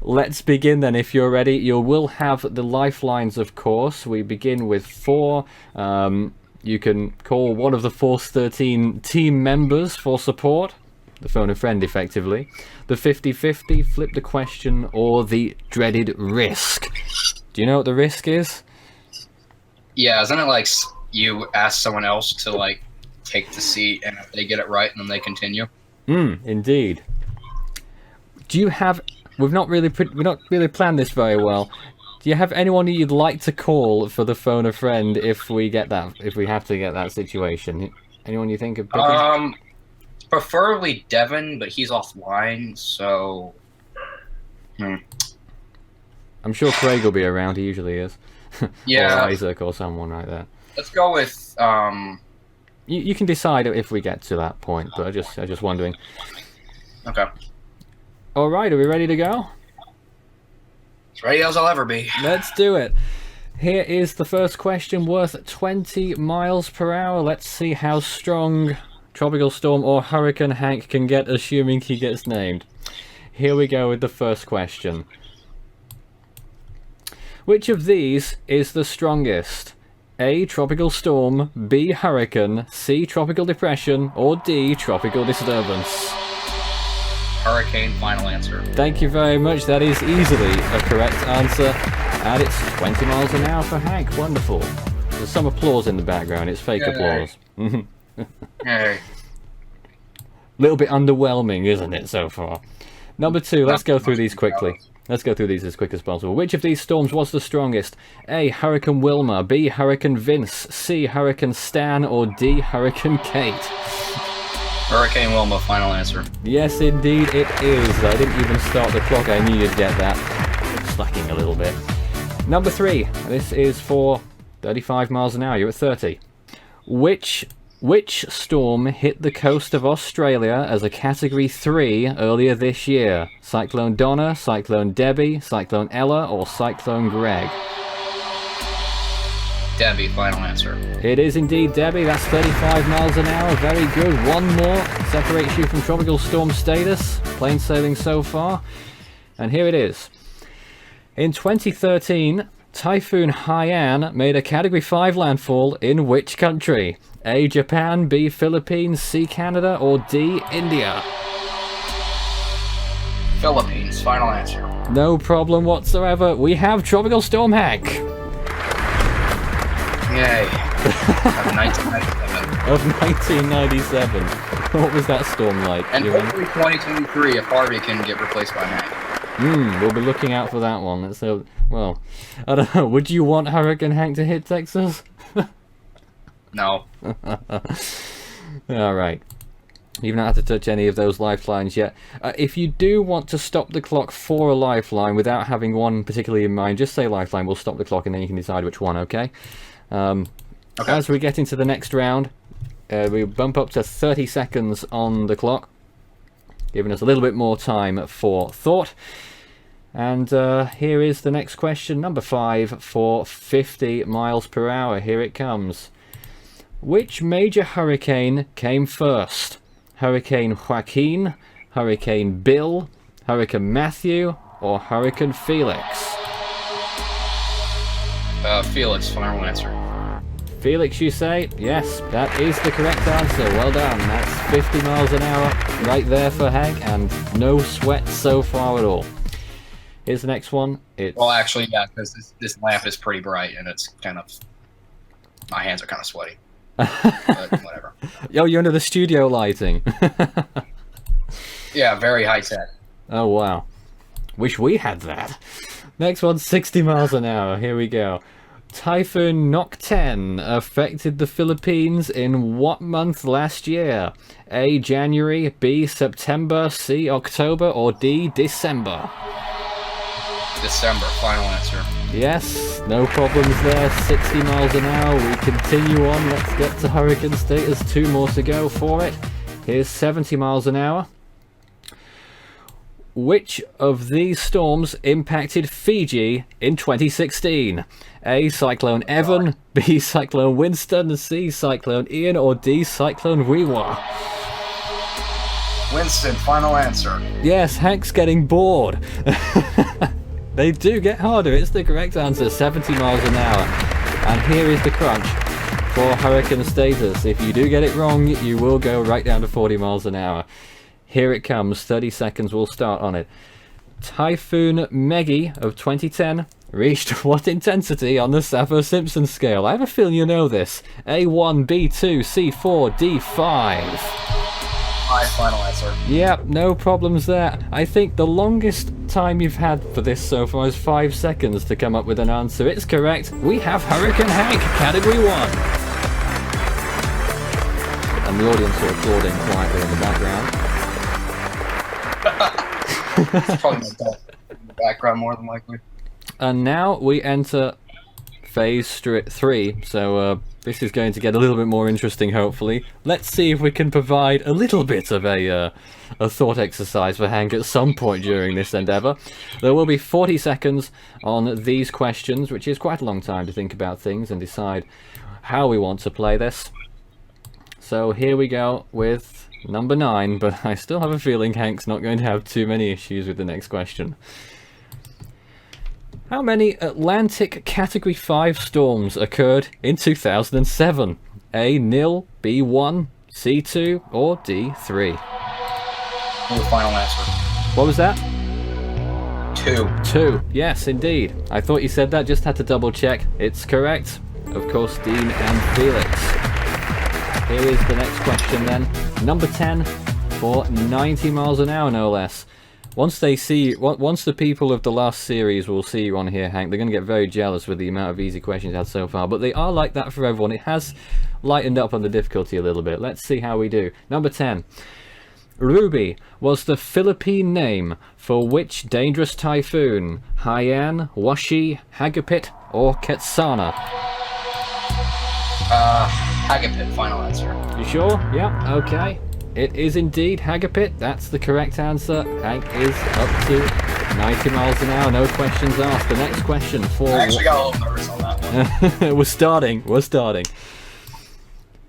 Let's begin then, if you're ready. You will have the lifelines, of course. We begin with 4. You can call one of the Force 13 team members for support. The phone a friend, effectively. The 50-50, flip the question, or the dreaded risk. Do you know what the risk is? Yeah, isn't it like you ask someone else to like take the seat, and if they get it right, then they continue? Indeed. Do you have? We've not really planned this very well. Do you have anyone you'd like to call for the phone a friend if we get that? If we have to get that situation? Anyone you think of picking? Preferably Devin, but he's offline, so. I'm sure Craig will be around. He usually is. Yeah. Or Isaac or someone like that. Let's go with. You can decide if we get to that point, but I'm just wondering. Okay. All right, are we ready to go? As ready as I'll ever be. Let's do it. Here is the first question, worth 20 miles per hour. Let's see how strong Tropical Storm or Hurricane Hank can get, assuming he gets named. Here we go with the first question. Which of these is the strongest? A. Tropical Storm, B. Hurricane, C. Tropical Depression, or D. Tropical Disturbance? Hurricane, final answer. Thank you very much. That is easily a correct answer. And it's 20 miles an hour for Hank. Wonderful. There's some applause in the background. It's fake applause. Hey. Little bit underwhelming, isn't it, so far? Number 2, let's go through these quickly. Let's go through these as quick as possible. Which of these storms was the strongest? A. Hurricane Wilma, B. Hurricane Vince, C. Hurricane Stan, or D. Hurricane Kate? Hurricane Wilma, final answer. Yes, indeed it is. I didn't even start the clock. I knew you'd get that. It's slacking a little bit. Number 3. This is for 35 miles an hour. You're at 30. Which storm hit the coast of Australia as a Category 3 earlier this year? Cyclone Donna, Cyclone Debbie, Cyclone Ella, or Cyclone Greg? Debbie, final answer. It is indeed Debbie. That's 35 miles an hour. Very good. One more separates you from tropical storm status. Plain sailing so far. And here it is. In 2013, Typhoon Haiyan made a Category 5 landfall in which country? A. Japan, B. Philippines, C. Canada, or D. India? Philippines, final answer. No problem whatsoever. We have Tropical Storm Hank. Yay. Of 1997. Of 1997. What was that storm like? And Do you remember? hopefully 2023 if Harvey can get replaced by Hank. We'll be looking out for that one. So, well, I don't know. Would you want Hurricane Hank to hit Texas? No. Alright. You've not had to touch any of those lifelines yet. If you do want to stop the clock for a lifeline without having one particularly in mind, just say lifeline, we'll stop the clock and then you can decide which one, okay? Okay. As we get into the next round, we bump up to 30 seconds on the clock, giving us a little bit more time for thought. And here is the next question, number 5, for 50 miles per hour. Here it comes. Which major hurricane came first? Hurricane Joaquin, Hurricane Bill, Hurricane Matthew, or Hurricane Felix? Felix, final answer. Felix, you say? Yes, that is the correct answer. Well done. That's 50 miles an hour right there for Hank, and no sweat so far at all. Here's the next one. Well, actually, yeah, because this lamp is pretty bright, and it's kind of... My hands are kind of sweaty. But whatever. Yo, you're under the studio lighting. Yeah, very high tech. Oh, wow. Wish we had that. Next one, 60 miles an hour. Here we go. Typhoon Nocten affected the Philippines in what month last year? A. January, B. September, C. October, or D. December? December, final answer. Yes, no problems there. 60 miles an hour. We continue on. Let's get to hurricane status. 2 more to go for it. Here's 70 miles an hour. Which of these storms impacted Fiji in 2016? A. Cyclone Evan, B. Cyclone Winston, C. Cyclone Ian, or D. Cyclone Rewa? Winston, final answer. Yes, Hank's getting bored. They do get harder. It's the correct answer, 70 miles an hour. And here is the crunch for hurricane status. If you do get it wrong, you will go right down to 40 miles an hour. Here it comes. 30 seconds will start on it. Typhoon Meggie of 2010 reached what intensity on the Saffir-Simpson scale? I have a feeling you know this. A1, B2, C4, D5. My final answer. Yep, no problems there. I think the longest time you've had for this so far is 5 seconds to come up with an answer. It's correct. We have Hurricane Hank, Category 1. and the audience are applauding quietly in the background. It's probably my dog in the background more than likely. And now we enter phase 3, so this is going to get a little bit more interesting, hopefully. Let's see if we can provide a little bit of a thought exercise for Hank at some point during this endeavour. There will be 40 seconds on these questions, which is quite a long time to think about things and decide how we want to play this. So here we go with number 9, but I still have a feeling Hank's not going to have too many issues with the next question. How many Atlantic Category 5 storms occurred in 2007? A, 0, B, 1, C, 2, or D, 3? The final answer. What was that? 2. 2. Yes, indeed. I thought you said that, just had to double check. It's correct. Of course, Dean and Felix. Here is the next question then. Number 10 for 90 miles an hour, no less. Once the people of the last series will see you on here, Hank, they're going to get very jealous with the amount of easy questions you had so far. But they are like that for everyone. It has lightened up on the difficulty a little bit. Let's see how we do. Number 10. Ruby was the Philippine name for which dangerous typhoon? Haiyan, Washi, Hagapit, or Ketsana? Hagapit, final answer. You sure? Yeah, okay. It is indeed Hagapit. That's the correct answer. Hank is up to 90 miles an hour. No questions asked. The next question for... I actually got a little nervous on that one. We're starting.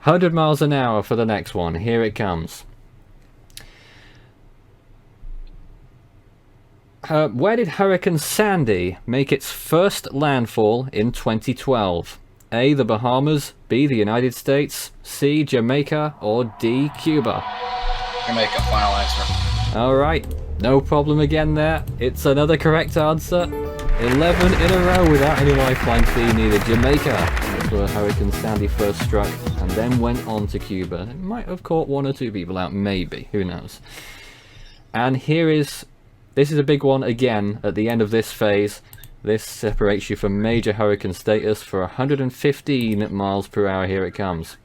100 miles an hour for the next one. Here it comes. Where did Hurricane Sandy make its first landfall in 2012? A, the Bahamas, B, the United States, C, Jamaica, or D, Cuba? Jamaica, final answer. Alright, no problem again there. It's another correct answer. 11 in a row without any lifelines being needed. Jamaica, that's where Hurricane Sandy first struck, and then went on to Cuba. It might have caught 1 or 2 people out, maybe, who knows. And this is a big one again at the end of this phase. This separates you from major hurricane status for 115 miles per hour. Here it comes.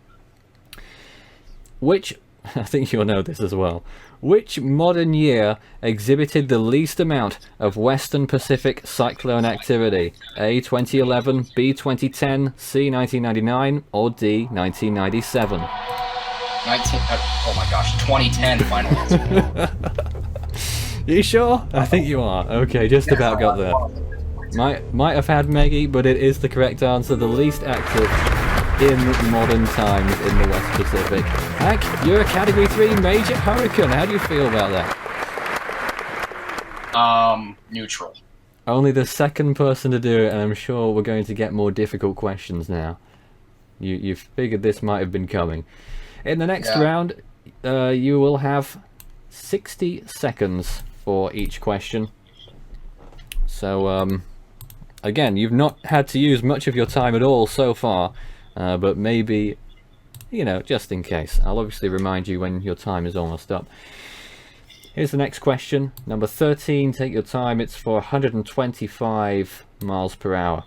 Which, I think you'll know this as well, which modern year exhibited the least amount of Western Pacific cyclone activity? A, 2011, B, 2010, C, 1999, or D, 1997? Oh my gosh, 2010, final answer. You sure? I think you are. Okay, just about got there. Might have had Meggie, but it is the correct answer. The least active in modern times in the West Pacific. Hank, you're a Category 3 major hurricane. How do you feel about that? Neutral. Only the second person to do it, and I'm sure we're going to get more difficult questions now. You've figured this might have been coming. In the next round, you will have 60 seconds for each question. So, again, you've not had to use much of your time at all so far, but maybe, just in case. I'll obviously remind you when your time is almost up. Here's the next question. Number 13, take your time. It's for 125 miles per hour.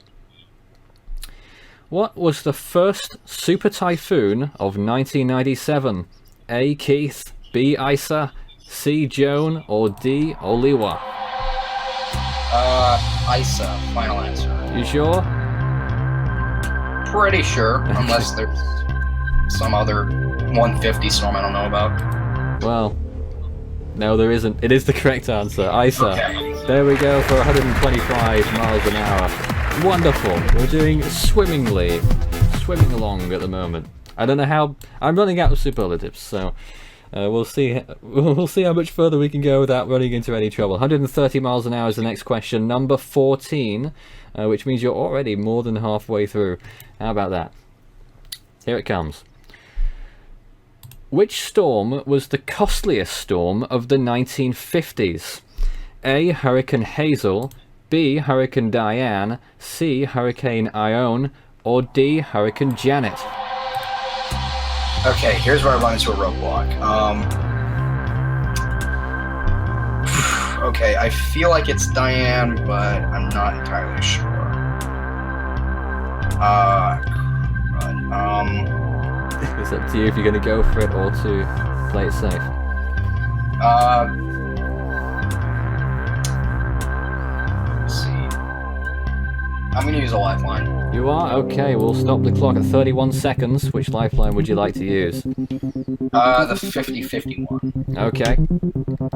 What was the first super typhoon of 1997? A, Keith, B, Isa, C, Joan, or D, Oliwa? Isa, final answer. You sure? Pretty sure, unless there's some other 150 storm I don't know about. Well, no, there isn't. It is the correct answer. Isa. Okay. There we go for 125 miles an hour. Wonderful. We're doing swimming along at the moment. I don't know how. I'm running out of superlatives, so we'll see. We'll see how much further we can go without running into any trouble. 130 miles an hour is the next question. Number 14, which means you're already more than halfway through. How about that? Here it comes. Which storm was the costliest storm of the 1950s? A, Hurricane Hazel, B, Hurricane Diane, C, Hurricane Ione, or D, Hurricane Janet? Okay, here's where I run into a roadblock. Okay, I feel like it's Diane, but I'm not entirely sure. It's up to you if you're going to go for it or to play it safe. Let's see. I'm gonna use a lifeline. You are? Okay, we'll stop the clock at 31 seconds. Which lifeline would you like to use? The 50-50 one. Okay.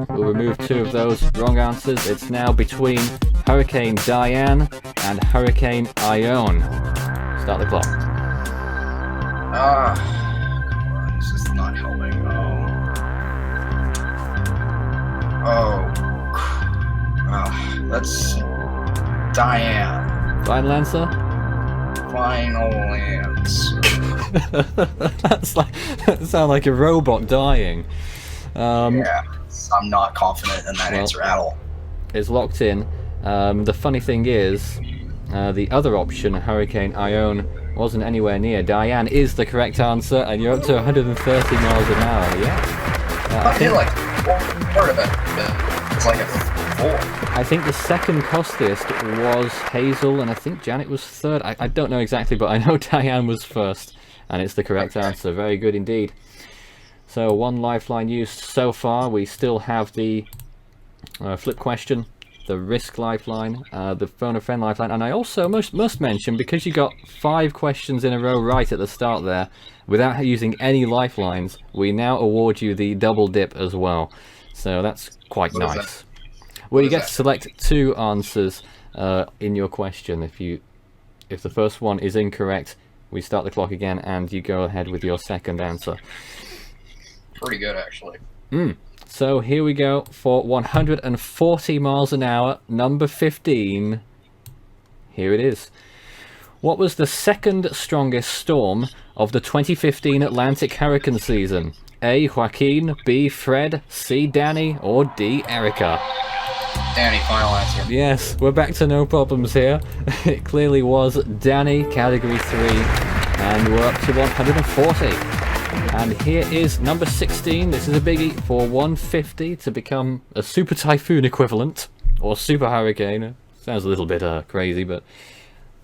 We'll remove 2 of those wrong answers. It's now between Hurricane Diane and Hurricane Ione. Start the clock. This is not helping. Let's Diane. Final answer? Final answer. That sounds like a robot dying. Yeah, I'm not confident in that answer at all. It's locked in. The funny thing is, the other option, Hurricane Ione, wasn't anywhere near. Diane is the correct answer, and you're up to 130 miles an hour. Yeah. I did like part of it. It's like a 4. I think the second costliest was Hazel, and I think Janet was third. I don't know exactly, but I know Diane was first, and it's the correct answer. Very good indeed. So 1 lifeline used so far. We still have the flip question, the risk lifeline, the phone a friend lifeline, and I also must mention, because you got 5 questions in a row right at the start there, without using any lifelines, we now award you the double dip as well. So that's quite nice. Well, you get to select 2 answers in your question. If the first one is incorrect, we start the clock again, and you go ahead with your second answer. Pretty good, actually. So here we go for 140 miles an hour, number 15. Here it is. What was the second strongest storm of the 2015 Atlantic hurricane season? A. Joaquin, B. Fred, C. Danny, or D. Erica? Danny, final answer. Yes, we're back to no problems here. It clearly was Danny, category 3, and we're up to 140. And here is number 16. This is a biggie for 150 to become a super typhoon equivalent, or super hurricane. Sounds a little bit crazy, but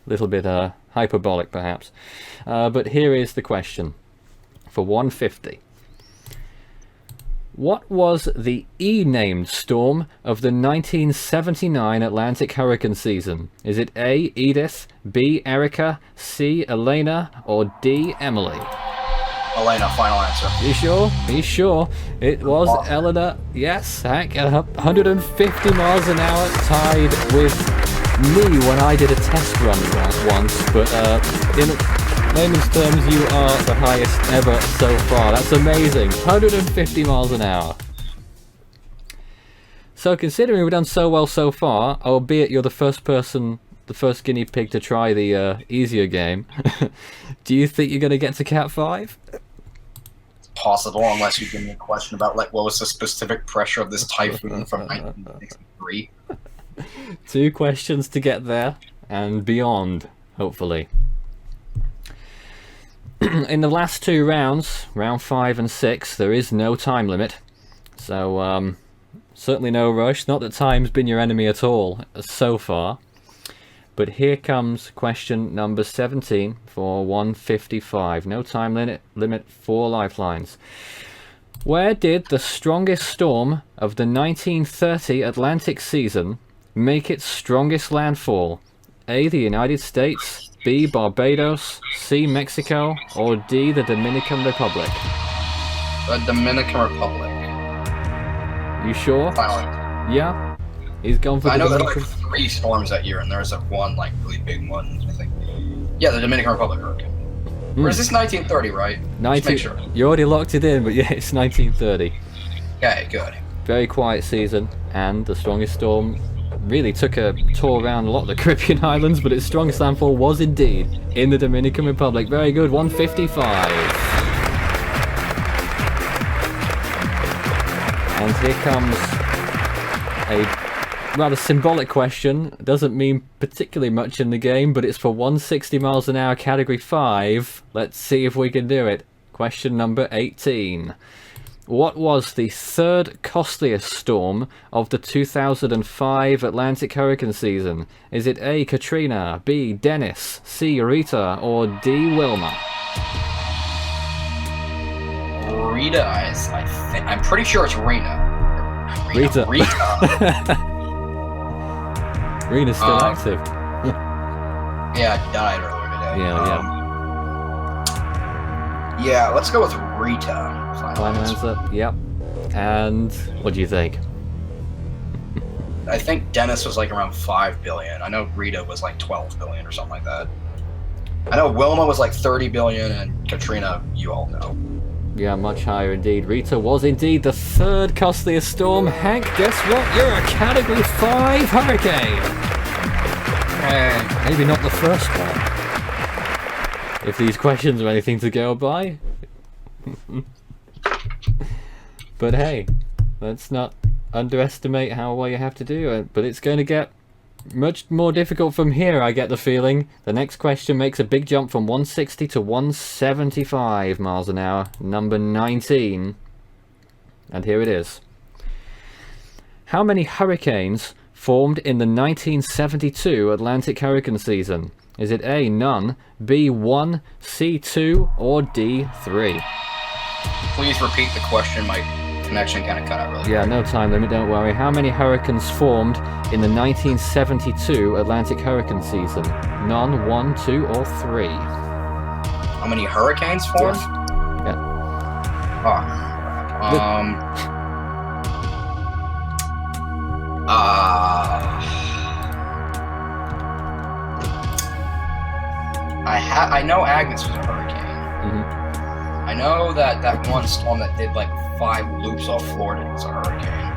a little bit hyperbolic perhaps. But here is the question for 150. What was the E-named storm of the 1979 Atlantic hurricane season? Is it A. Edith, B. Erica, C. Elena, or D. Emily? Elena, final answer. You sure? Be sure. It was Eleanor. Yes, heck, 150 miles an hour, tied with me when I did a test run once. But in layman's terms, you are the highest ever so far. That's amazing. 150 miles an hour. So considering we've done so well so far, albeit you're the first person, the first guinea pig to try the easier game, do you think you're going to get to Cat 5? Possible, unless you give me a question about like what was the specific pressure of this typhoon from 1963. 2 questions to get there and beyond, hopefully. In the last 2 rounds, round 5 and 6, there is no time limit, so certainly no rush. Not that time's been your enemy at all so far. But here comes question number 17 for 155. No time limit, 4 lifelines. Where did the strongest storm of the 1930 Atlantic season make its strongest landfall? A. The United States, B. Barbados, C. Mexico, or D. the Dominican Republic? The Dominican Republic. You sure? Final answer. Yeah? He's gone for the I know there were Dominican... like 3 storms that year, and there was like one like really big one, I think. Yeah, the Dominican Republic hurricane. Or is this 1930, right? Just make sure. You already locked it in, but yeah, it's 1930. Okay, good. Very quiet season, and the strongest storm really took a tour around a lot of the Caribbean islands, but its strongest landfall was indeed in the Dominican Republic. Very good, 155. And here comes a rather symbolic question. It doesn't mean particularly much in the game, but it's for 160 miles an hour, category 5. Let's see if we can do it. Question number 18. What was the 3rd costliest storm of the 2005 Atlantic hurricane season? Is it A. Katrina, B. Dennis, C. Rita, or D. Wilma? Rita I'm pretty sure it's Rena. Rita. Rena's still active. Yeah, died earlier today. Yeah. Yeah, let's go with Rita. Final answer. Yep. And what do you think? I think Dennis was like around 5 billion. I know Rita was like 12 billion or something like that. I know Wilma was like 30 billion, and Katrina, you all know. Yeah, much higher indeed. Rita was indeed the third costliest storm. Hank, guess what? You're a Category 5 hurricane! Maybe not the first one. If these questions are anything to go by. But hey, let's not underestimate how well you have to do it. But it's going to get much more difficult from here, I get the feeling. The next question makes a big jump from 160 to 175 miles an hour. Number 19. And here it is. How many hurricanes formed in the 1972 Atlantic hurricane season? Is it A, none, B, 1, C, 2, or D, 3? Please repeat the question. My connection kind of cut out really Yeah, quick. no time limit, don't worry. How many hurricanes formed in the 1972 Atlantic hurricane season? None, 1, 2, or 3? How many hurricanes formed? Yeah. Oh. I know Agnes was a hurricane. Mhm. I know that one storm that did like 5 loops off Florida was a hurricane.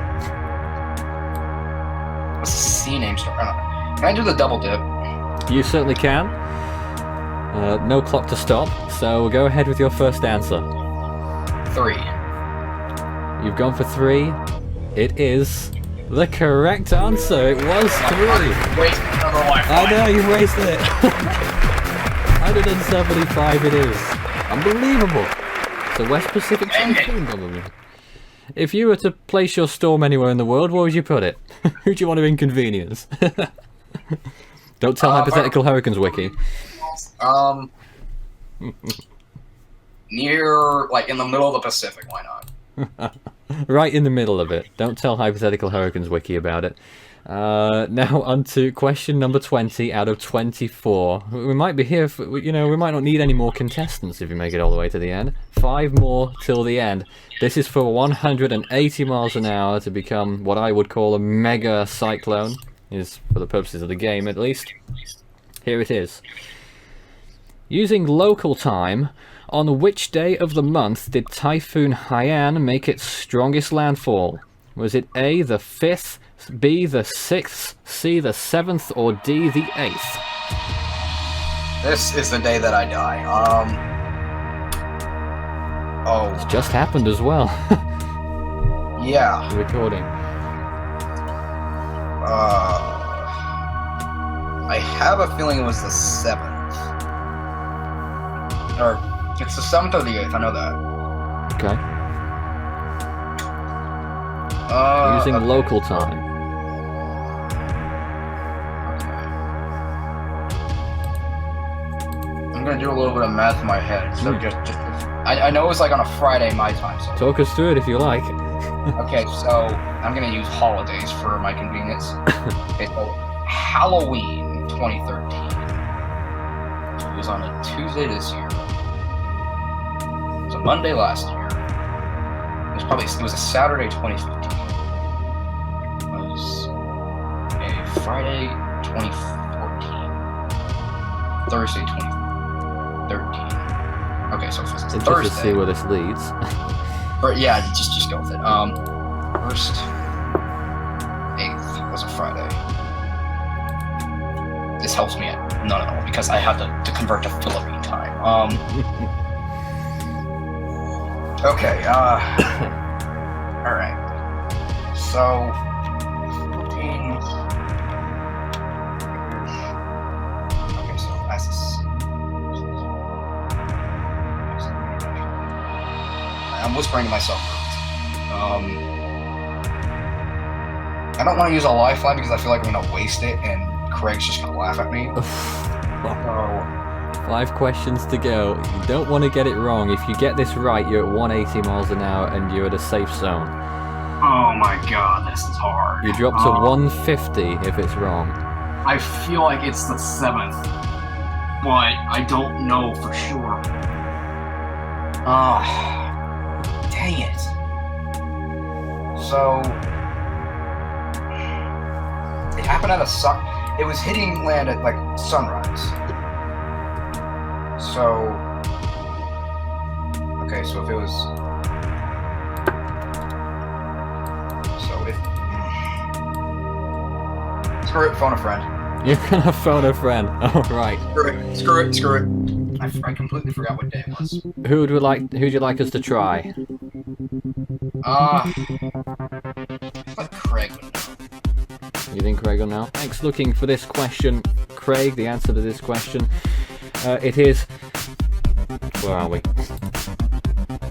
What's the C name storm? Can I do the double dip? You certainly can. No clock to stop, so go ahead with your first answer. 3. You've gone for 3. It is the correct answer. It was 3. Wait, another life. I know, you wasted it. 175 it is. Unbelievable. It's a West Pacific typhoon, probably. If you were to place your storm anywhere in the world, where would you put it? Who do you want to inconvenience? Don't tell Hypothetical Hurricanes Wiki. Near, like, in the middle of the Pacific, why not? Right in the middle of it. Don't tell Hypothetical Hurricanes Wiki about it. Now on to question number 20 out of 24. We might be here for, we might not need any more contestants if you make it all the way to the end. 5 more till the end. This is for 180 miles an hour to become what I would call a mega cyclone, is for the purposes of the game at least. Here it is. Using local time, on which day of the month did Typhoon Haiyan make its strongest landfall? Was it A, the 5th, B, the 6th, C, the 7th, or D, the 8th? This is the day that I die. It's just happened as well. Yeah. Recording. I have a feeling it was the 7th. Or, it's the 7th or the 8th, I know that. Okay. Using Okay. local time. I'm gonna do a little bit of math in my head. So I know it's like on a Friday my time. So Talk us through it if you like. okay, so I'm gonna use holidays for my convenience. Okay, so Halloween 2013. It was on a Tuesday this year. It was a Monday last year. It was a Saturday 2015. It was a Friday 2014. Thursday 2013. Okay, so if it's Interested Thursday. to see where this leads. Yeah, just go with it. First 8th was a Friday. This helps me none at all because I have to convert to Philippine time. Okay, alright. So 14. Okay, so that's I'm whispering to myself. I don't want to use a lifeline because I feel like I'm gonna waste it and Craig's just gonna laugh at me. So 5 questions to go. You don't want to get it wrong. If you get this right, you're at 180 miles an hour and you're at a safe zone. Oh my god, this is hard. You drop to 150 if it's wrong. I feel like it's the 7th, but I don't know for sure. Dang it. So, it happened at it was hitting land at, like, sunrise. So, okay, so if it was, screw it, phone a friend. You're gonna phone a friend. Alright. Screw it. I completely forgot what day it was. Who'd you like us to try? Like Craig would know. You think Craig will know? Thanks looking for this question. Craig, the answer to this question. It is... Where are we?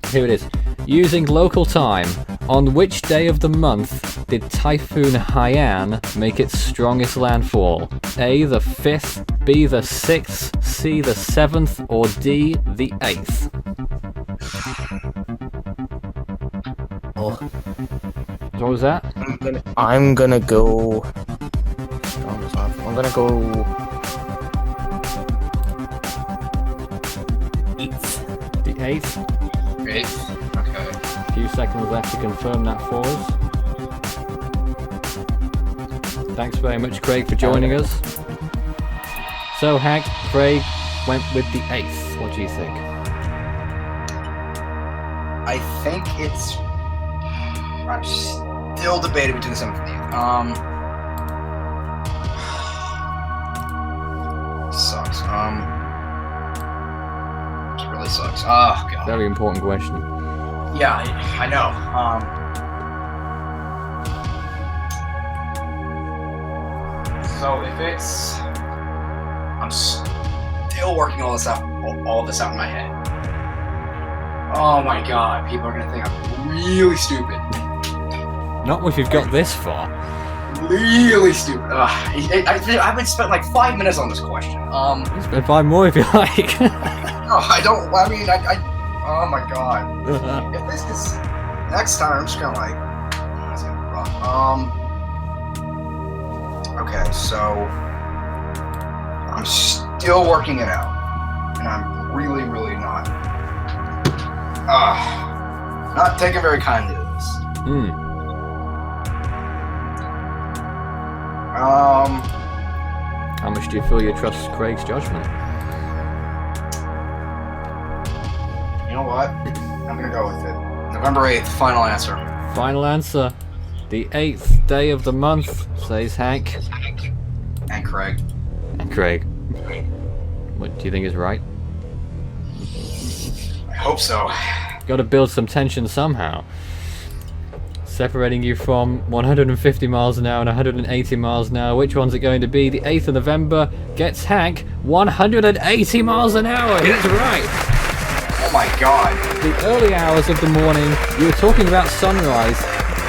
Here it is. Using local time, on which day of the month did Typhoon Haiyan make its strongest landfall? A, the 5th, B, the 6th, C, the 7th, or D, the 8th? Oh, What was that? I'm gonna go. I'm gonna go. 8th. The 8th? 8th? Okay. A few seconds left to confirm that for us. Thanks very much, Craig, for joining us. So, Hank, Craig went with the 8th. What do you think? I think it's... I'm still debating between the 7th and the 8th. Sucks. It really sucks. Oh, God. Very important question. Yeah, I know. So if it's... I'm still working all this out in my head. Oh my god, people are gonna think I'm really stupid. Not if you've got this far. Really stupid. I've been spent like 5 minutes on this question. Spend 5 more if you like. I don't. I mean, oh my god. If this is next time, I'm just gonna like. It's gonna be rough. Okay, so I'm still working it out, and I'm really not taking very kindly to this. How much do you feel you trust Craig's judgment? You know what? I'm gonna go with it. November 8th, final answer. Final answer. The 8th day of the month, says Hank. And Craig. And Craig. What do you think is right? I hope so. Got to build some tension somehow. Separating you from 150 miles an hour and 180 miles an hour. Which one's it going to be? The 8th of November gets Hank 180 miles an hour. He's right. Oh my god. The early hours of the morning. You were talking about sunrise.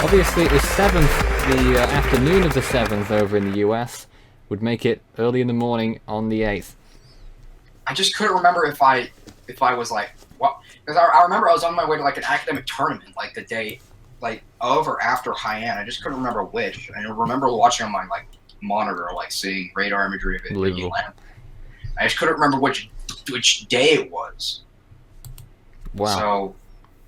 Obviously it was 7th, the afternoon of the 7th over in the US. Would make it early in the morning on the 8th. I just couldn't remember if I was like, what? Because I remember I was on my way to like an academic tournament, like the day, like of or after Haiyan. I just couldn't remember which. I remember watching on my like monitor, like seeing radar imagery of it. Unbelievable. I just couldn't remember which day it was. Wow. So,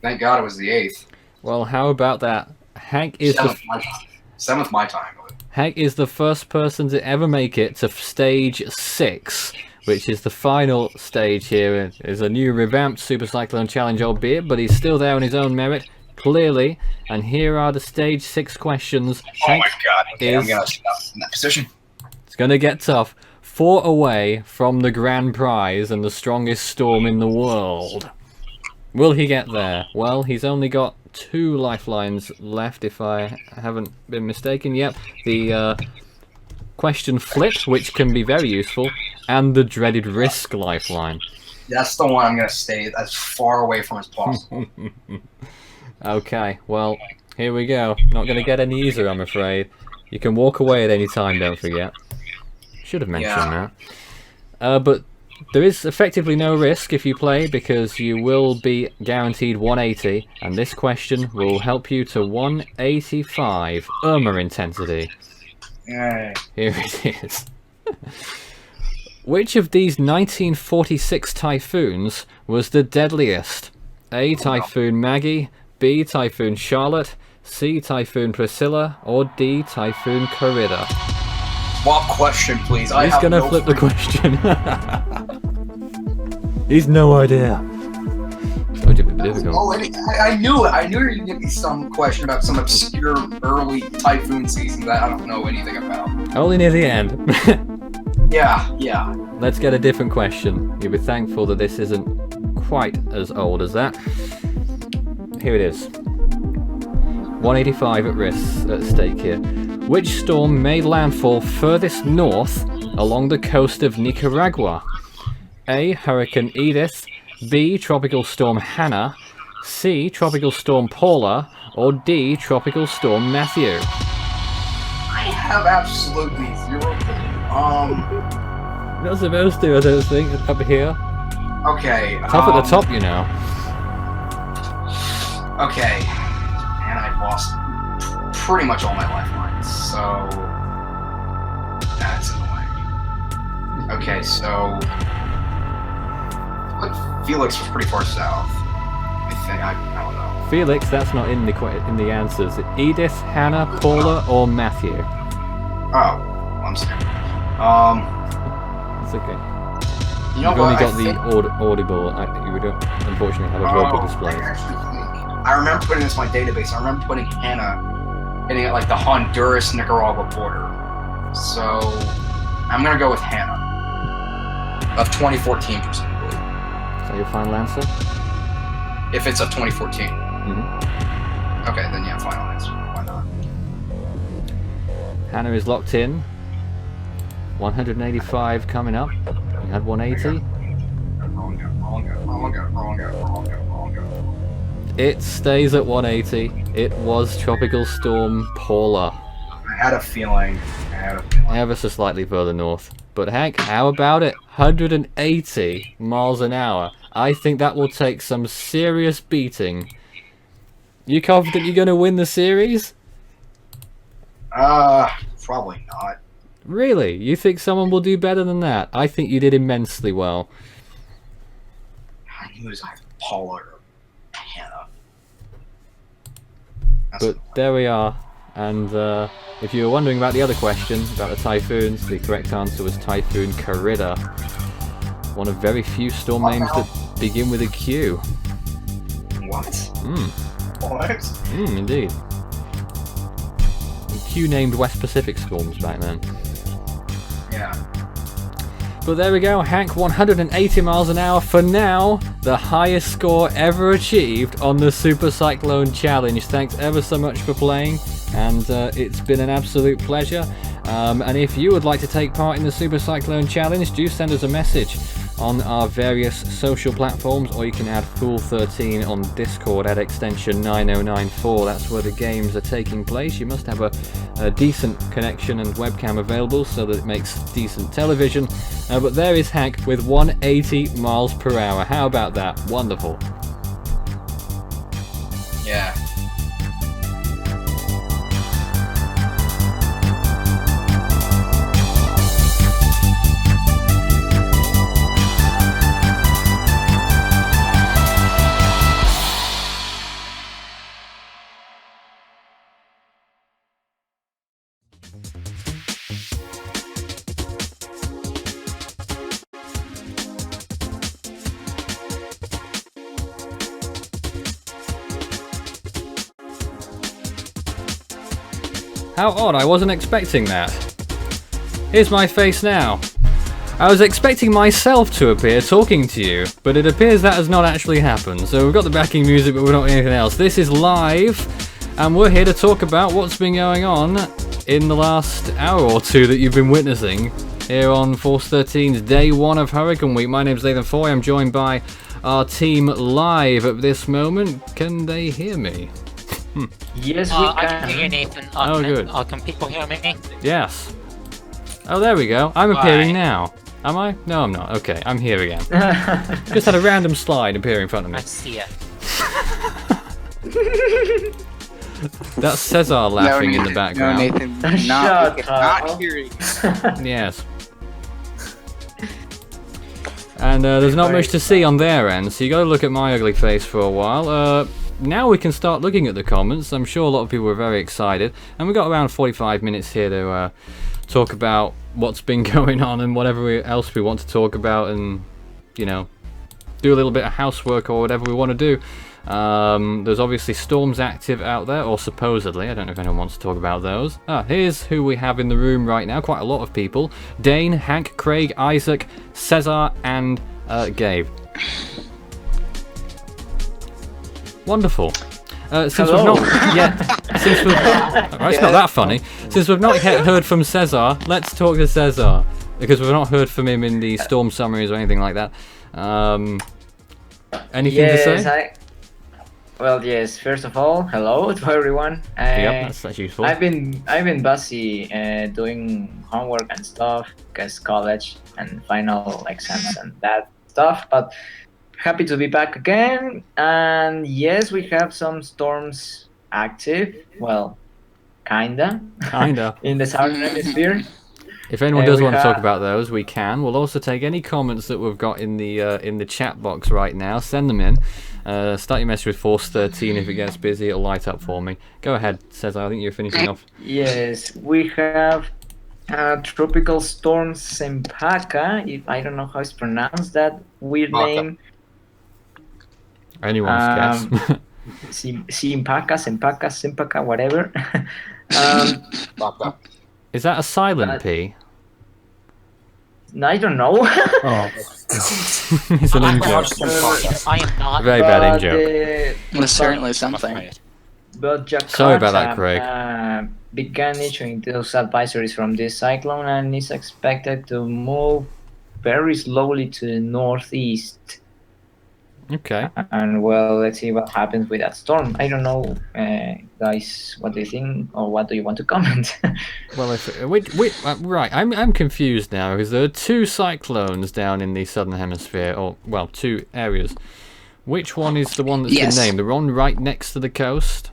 thank God it was the 8th. Well, how about that? Hank is 7th my time. 7th my time. Hank is the first person to ever make it to stage 6, which is the final stage here. It's a new revamped Super Cyclone Challenge, albeit, but he's still there on his own merit, clearly. And here are the stage 6 questions. Oh my god, okay, I'm gonna stop in that position. It's gonna get tough. 4 away from the grand prize and the strongest storm in the world. Will he get there? Well, he's only got 2 lifelines left, if I haven't been mistaken. Yep, the question flip, which can be very useful, and the dreaded risk lifeline. That's the one I'm going to stay as far away from as possible. Okay, well, here we go. Not going to get any easier, I'm afraid. You can walk away at any time, don't forget. Should have mentioned that. But There is effectively no risk if you play because you will be guaranteed 180, and this question will help you to 185 Irma intensity. Yay. Here it is. Which of these 1946 typhoons was the deadliest? A. Typhoon Maggie, B. Typhoon Charlotte, C. Typhoon Priscilla, or D. Typhoon Corrida? What question, please? He's gonna flip the question. He's no idea. Told you it'd be difficult. Oh, I knew it. I knew you were gonna give me some question about some obscure early typhoon season that I don't know anything about. Only near the end. Yeah. Let's get a different question. You'll be thankful that this isn't quite as old as that. Here it is. 185 at stake here. Which storm made landfall furthest north along the coast of Nicaragua? A. Hurricane Edith, B. Tropical Storm Hannah, C. Tropical Storm Paula, or D. Tropical Storm Matthew? I have absolutely zero. Not supposed to, I don't think, up here. Okay. Top at the top, you know. Okay. And I've lost pretty much all my lifelines, so that's annoying. Okay, so Felix was pretty far south. I think I don't know. Felix, that's not in the answers. Edith, Hannah, Paula, or Matthew? Oh, I'm sorry. It's okay. You know You've what? only got the audible. You don't, unfortunately, have a verbal display. I remember putting this in my database. I remember putting Hannah hitting at like the Honduras-Nicaragua border. So I'm gonna go with Hannah of 2014, presumably. Is that your final answer? If it's of 2014. Mm-hmm. Okay, then yeah, final answer. Why not? Hannah is locked in. 185 coming up. You had 180. It stays at 180. It was Tropical Storm Paula. I had a feeling. Ever so slightly further north. But heck, how about it? 180 miles an hour. I think that will take some serious beating. You confident you're going to win the series? Probably not. Really? You think someone will do better than that? I think you did immensely well. I knew it was either Paula or Hannah. But there we are. And if you were wondering about the other question, about the typhoons, the correct answer was Typhoon Corrida. One of very few storm names that begin with a Q. What? What? Indeed. Q named West Pacific storms back then. Yeah. But there we go, Hank, 180 miles an hour for now, the highest score ever achieved on the Super Cyclone Challenge. Thanks ever so much for playing, and it's been an absolute pleasure. And if you would like to take part in the Super Cyclone Challenge, do send us a message on our various social platforms, or you can add Fool13 on Discord at extension 9094. That's where the games are taking place. You must have a decent connection and webcam available so that it makes decent television. But there is Hank with 180 miles per hour. How about that? Wonderful. Yeah. How odd, I wasn't expecting that. Here's my face now. I was expecting myself to appear talking to you, but it appears that has not actually happened. So we've got the backing music, but we're not anything else. This is live, and we're here to talk about what's been going on in the last hour or two that you've been witnessing here on Force 13's Day 1 of Huracan Week. My name's Nathan Foy. I'm joined by our team live at this moment. Can they hear me? Yes, we I can. can hear you, Nathan. Oh, good. Can people hear me? Yes. Oh, there we go. I'm appearing now. Am I? No, I'm not. Okay, I'm here again. Just had a random slide appear in front of me. I see it. That's Cesar laughing in the background. No, Nathan. Shut Not up. hearing. Yes. And there's not much to see on their end, so you got to look at my ugly face for a while. Now we can start looking at the comments. I'm sure a lot of people are very excited, and we've got around 45 minutes here to talk about what's been going on and whatever else we want to talk about, and you know, do a little bit of housework or whatever we want to do. There's obviously storms active out there, or supposedly. I don't know if anyone wants to talk about those. Here's who we have in the room right now. Quite a lot of people. Dane, Hank, Craig, Isaac, Cesar, and Gabe. Wonderful. Since we've not yet, since we've, it's not that funny. Since we've not yet heard from Cesar, let's talk to Cesar, because we've not heard from him in the storm summaries or anything like that. Anything to say? Well, yes. First of all, hello to everyone. Yep, that's useful. I've been busy doing homework and stuff because college and final exams and that stuff. But happy to be back again. And yes, we have some storms active. Well, kinda in the southern hemisphere. If anyone does want to talk about those, we can. We'll also take any comments that we've got in the chat box right now. Send them in. Start your message with Force 13. If it gets busy, it'll light up for me. Go ahead, Cesar. I think you're finishing off. Yes, we have tropical storm Sempaka. If I don't know how it's pronounced, that weird name. Anyone's guess. Sempaka, whatever. Is that a silent P? I don't know. Oh, It's an in joke. I am not. Very bad in joke. Well, certainly something. But Jakarta Sorry about that, Craig. Began issuing those advisories from this cyclone and is expected to move very slowly to the northeast. Okay. And well, let's see what happens with that storm. I don't know, guys, what do you think, or what do you want to comment? Well, right, I'm confused now because there are two cyclones down in the southern hemisphere, or well, two areas. Which one is the one that's been named? The one right next to the coast,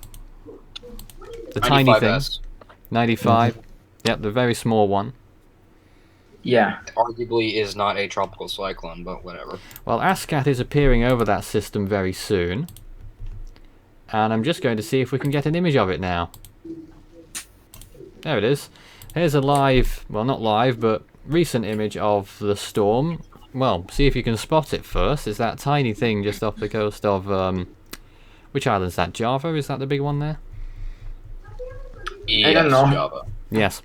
the tiny thing. 95. Yep, the very small one. Yeah. Arguably is not a tropical cyclone, but whatever. Well, Ascat is appearing over that system very soon. And I'm just going to see if we can get an image of it now. There it is. Here's a live, well not live, but recent image of the storm. Well, see if you can spot it first. It's that tiny thing just off the coast of, which island is that? Java? Is that the big one there? Yes, I don't know. Java. Yes.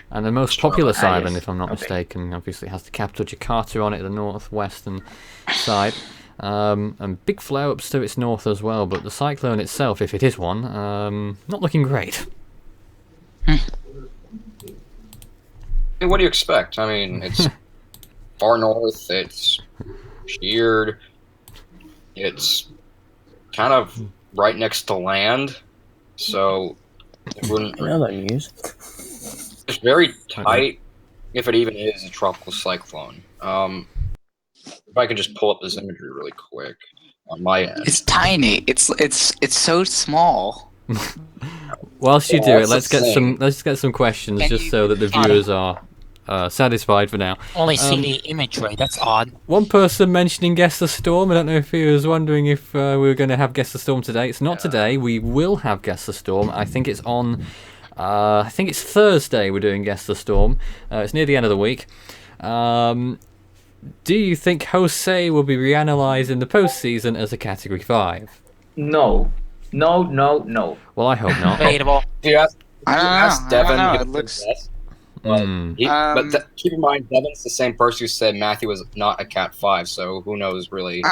And the most populous island, if I'm not mistaken, obviously has the capital Jakarta on it, the northwestern side. And big flare-ups to its north as well, but the cyclone itself, if it is one, not looking great. Hey, what do you expect? I mean, it's far north, it's sheared, it's kind of right next to land, so it wouldn't... I know that news. It's very tight, if it even is a tropical cyclone. If I can just pull up this imagery really quick on my end. It's tiny. It's so small. Whilst you do it, that's let's get some questions just so that the viewers are satisfied for now. Only see the imagery. That's odd. One person mentioning Guess the Storm. I don't know if he was wondering if we were going to have Guess the Storm today. It's not today. We will have Guess the Storm. I think it's on. I think it's Thursday. We're doing Guess the Storm. It's near the end of the week. Do you think Jose will be reanalyzed in the postseason as a Category 5? No. No. Well, I hope not. Debatable. I don't know. It looks. But keep in mind, Devin's the same person who said Matthew was not a Cat 5, so who knows really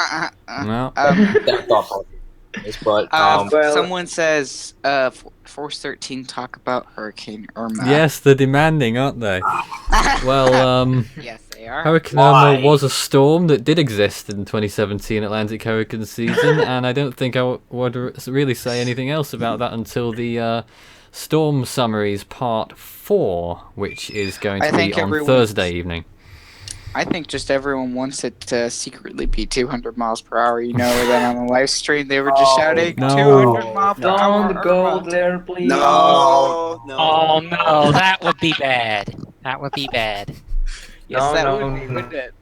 Well, that thought process. But well- someone says, Force 13 talk about Hurricane Irma. yes, they're demanding, aren't they? Well, Yes, they are. Hurricane Irma was a storm that did exist in 2017 Atlantic hurricane season, and I don't think I would really say anything else about that until the Storm Summaries Part 4, which is going to be on Thursday evening. I think just everyone wants it to secretly be 200 miles per hour. You know that on the live stream they were just shouting No. 200 mile per hour. Don't go Irma." there, please. No, no. Oh no, that would be bad. That would be bad. Yes, No, that no, would be, no. wouldn't it?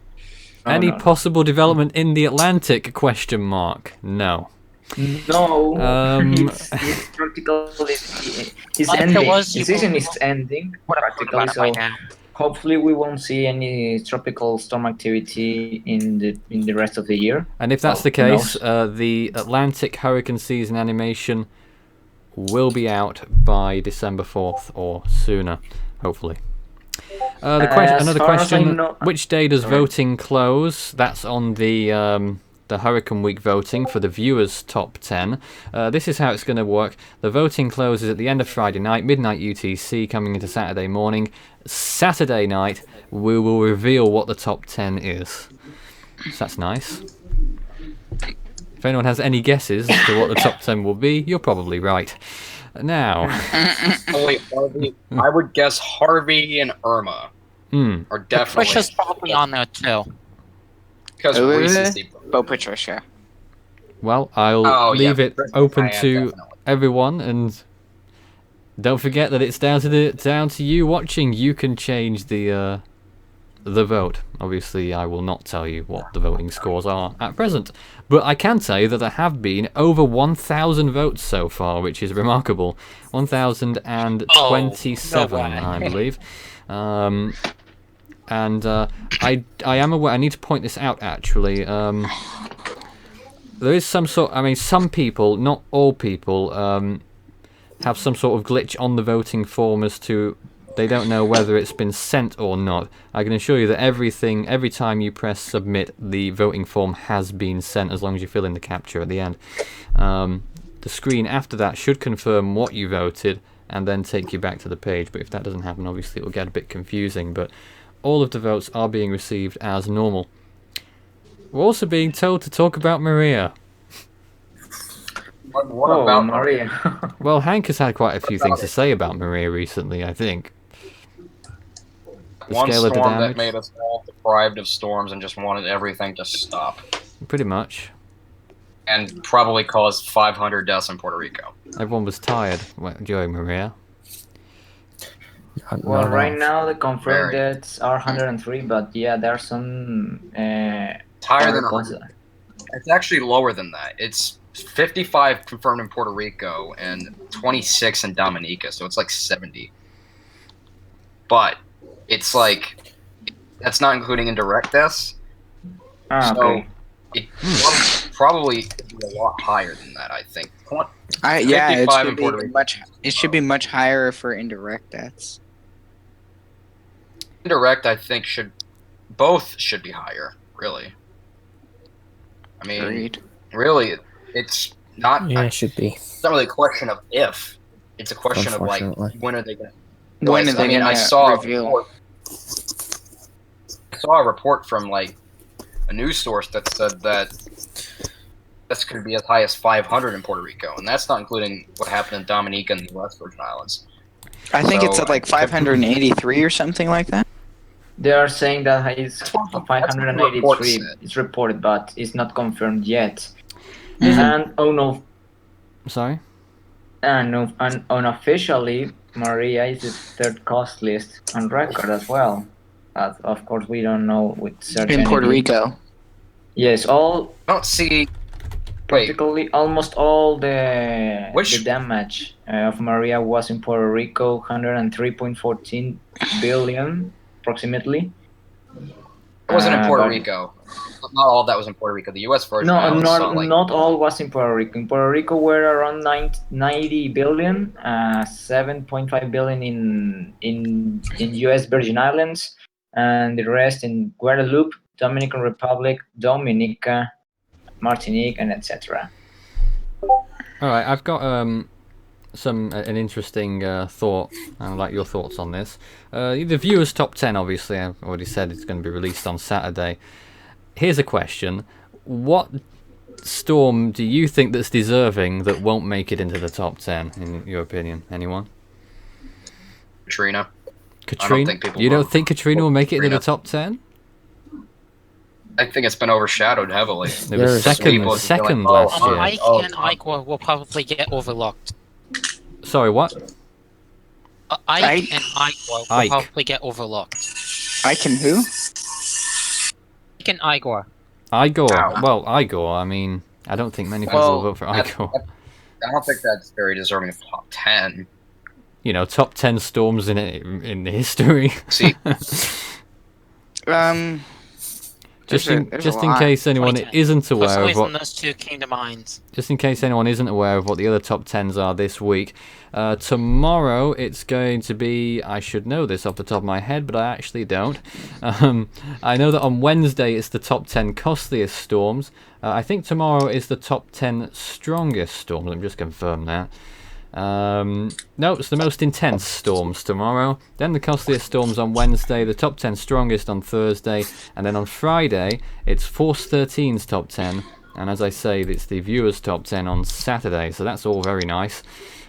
Any no. possible development in the Atlantic? Question mark. No. No, It's practically it's But if ending. it was, The you season will- is ending Would have heard practically, about it by so now. hopefully we won't see any tropical storm activity in the rest of the year. And if that's Well, the who case, knows? the Atlantic hurricane season animation will be out by December 4th or sooner, hopefully. As Another far as I question: know- which day does Sorry. voting close? That's on the Hurricane Week voting for the viewers' top 10. This is how it's going to work. The voting closes at the end of Friday night, midnight UTC, coming into Saturday morning. Saturday night, we will reveal what the top 10 is. So that's nice. If anyone has any guesses as to what the top 10 will be, you're probably right. Now, Oh, wait, Harvey. I would guess Harvey and Irma are definitely Patricia's probably on there too. because Wait, wait, recency. Bo Patricia. well, I'll Oh, leave yeah, it open yeah, to definitely. everyone, and don't forget that it's down to you watching. You can change the vote. Obviously, I will not tell you what the voting scores are at present, but I can tell you that there have been over 1,000 votes so far, which is remarkable. 1,027, Oh, no way. I believe. And I am aware. I need to point this out actually. There is some some people, not all people, have some sort of glitch on the voting form as to they don't know whether it's been sent or not. I can assure you that every time you press submit, the voting form has been sent as long as you fill in the captcha at the end. The screen after that should confirm what you voted and then take you back to the page, but if that doesn't happen, obviously it will get a bit confusing, but all of the votes are being received as normal. We're also being told to talk about Maria. What Oh, about Maria? Well, Hank has had quite a few things to say about Maria recently, I think. The one scale of the storm that damage, made us all deprived of storms and just wanted everything to stop, pretty much. and probably caused 500 deaths in Puerto Rico. Everyone was tired during Maria. Well, right now the confirmed Very. deaths are 103, but yeah, there are some. Higher than articles- 100. It's actually lower than that. It's 55 confirmed in Puerto Rico and 26 in Dominica, so it's like 70. But it's like that's not including indirect deaths. Ah, So okay. it probably be a lot higher than that, I think. Yeah, 55 in Puerto Rico. it should be much higher for indirect deaths. Indirect, I think, both should be higher, really. I mean, Agreed. really, it's not. Yeah, it should be. It's not really a question of if. It's a question of like Unfortunately. when are they going to. When are they I gonna saw reveal? I saw a report from like a news source that said that this could be as high as 500 in Puerto Rico, and that's not including what happened in Dominica and the West Virgin Islands. I think it's So, at like 583 or something like that. They are saying that it's That's what the report 583. said. It's reported, but it's not confirmed yet. Is it- And oh no, Sorry? and unofficially, Maria is the third costliest on record as well. But of course, we don't know with certainty. In Puerto Rico. Yes, all I don't see. Wait, practically almost all the Which- damage of Maria was in Puerto Rico, 103.14 billion approximately. it wasn't in Puerto but- Rico. Not all of that was in Puerto Rico. The U.S. Virgin No, Islands saw, like, not all was in Puerto Rico. In Puerto Rico, were around 90 billion, 7.5 billion in U.S. Virgin Islands, and the rest in Guadeloupe, Dominican Republic, Dominica, Martinique, and etc. All right, I've got an interesting thought. I'd like your thoughts on this. The viewers' top 10, obviously, I've already said it's going to be released on Saturday. Here's a question: what storm do you think that's deserving that won't make it into the top 10? In your opinion, anyone? Katrina. Katrina? think people You don't will. think Katrina will make it into the Katrina. top 10? I think it's been overshadowed heavily. It was There's second people second feeling, last oh, year. Ike Oh, and Igor will probably get overlooked. Sorry, what? Ike Ike? and Igor will Ike. probably get overlooked. I can who? Ike and Igor. Igor. Ow. Well, Igor. I mean, I don't think many people Well, will vote for Igor. I don't think that's very deserving of top 10. You know, top 10 storms in history. See, Just There's in a just in lot. case anyone 2010. isn't For aware some of reason, what those two came to mind. just in case anyone isn't aware of what the other top 10s are this week, tomorrow it's going to be, I should know this off the top of my head, but I actually don't. I know that on Wednesday it's the top 10 costliest storms. I think tomorrow is the top 10 strongest storms. Let me just confirm that. No, it's the most intense storms tomorrow. Then the costliest storms on Wednesday, the top 10 strongest on Thursday, and then on Friday it's Force 13's top 10. And as I say, it's the viewers' top 10 on Saturday, so that's all very nice.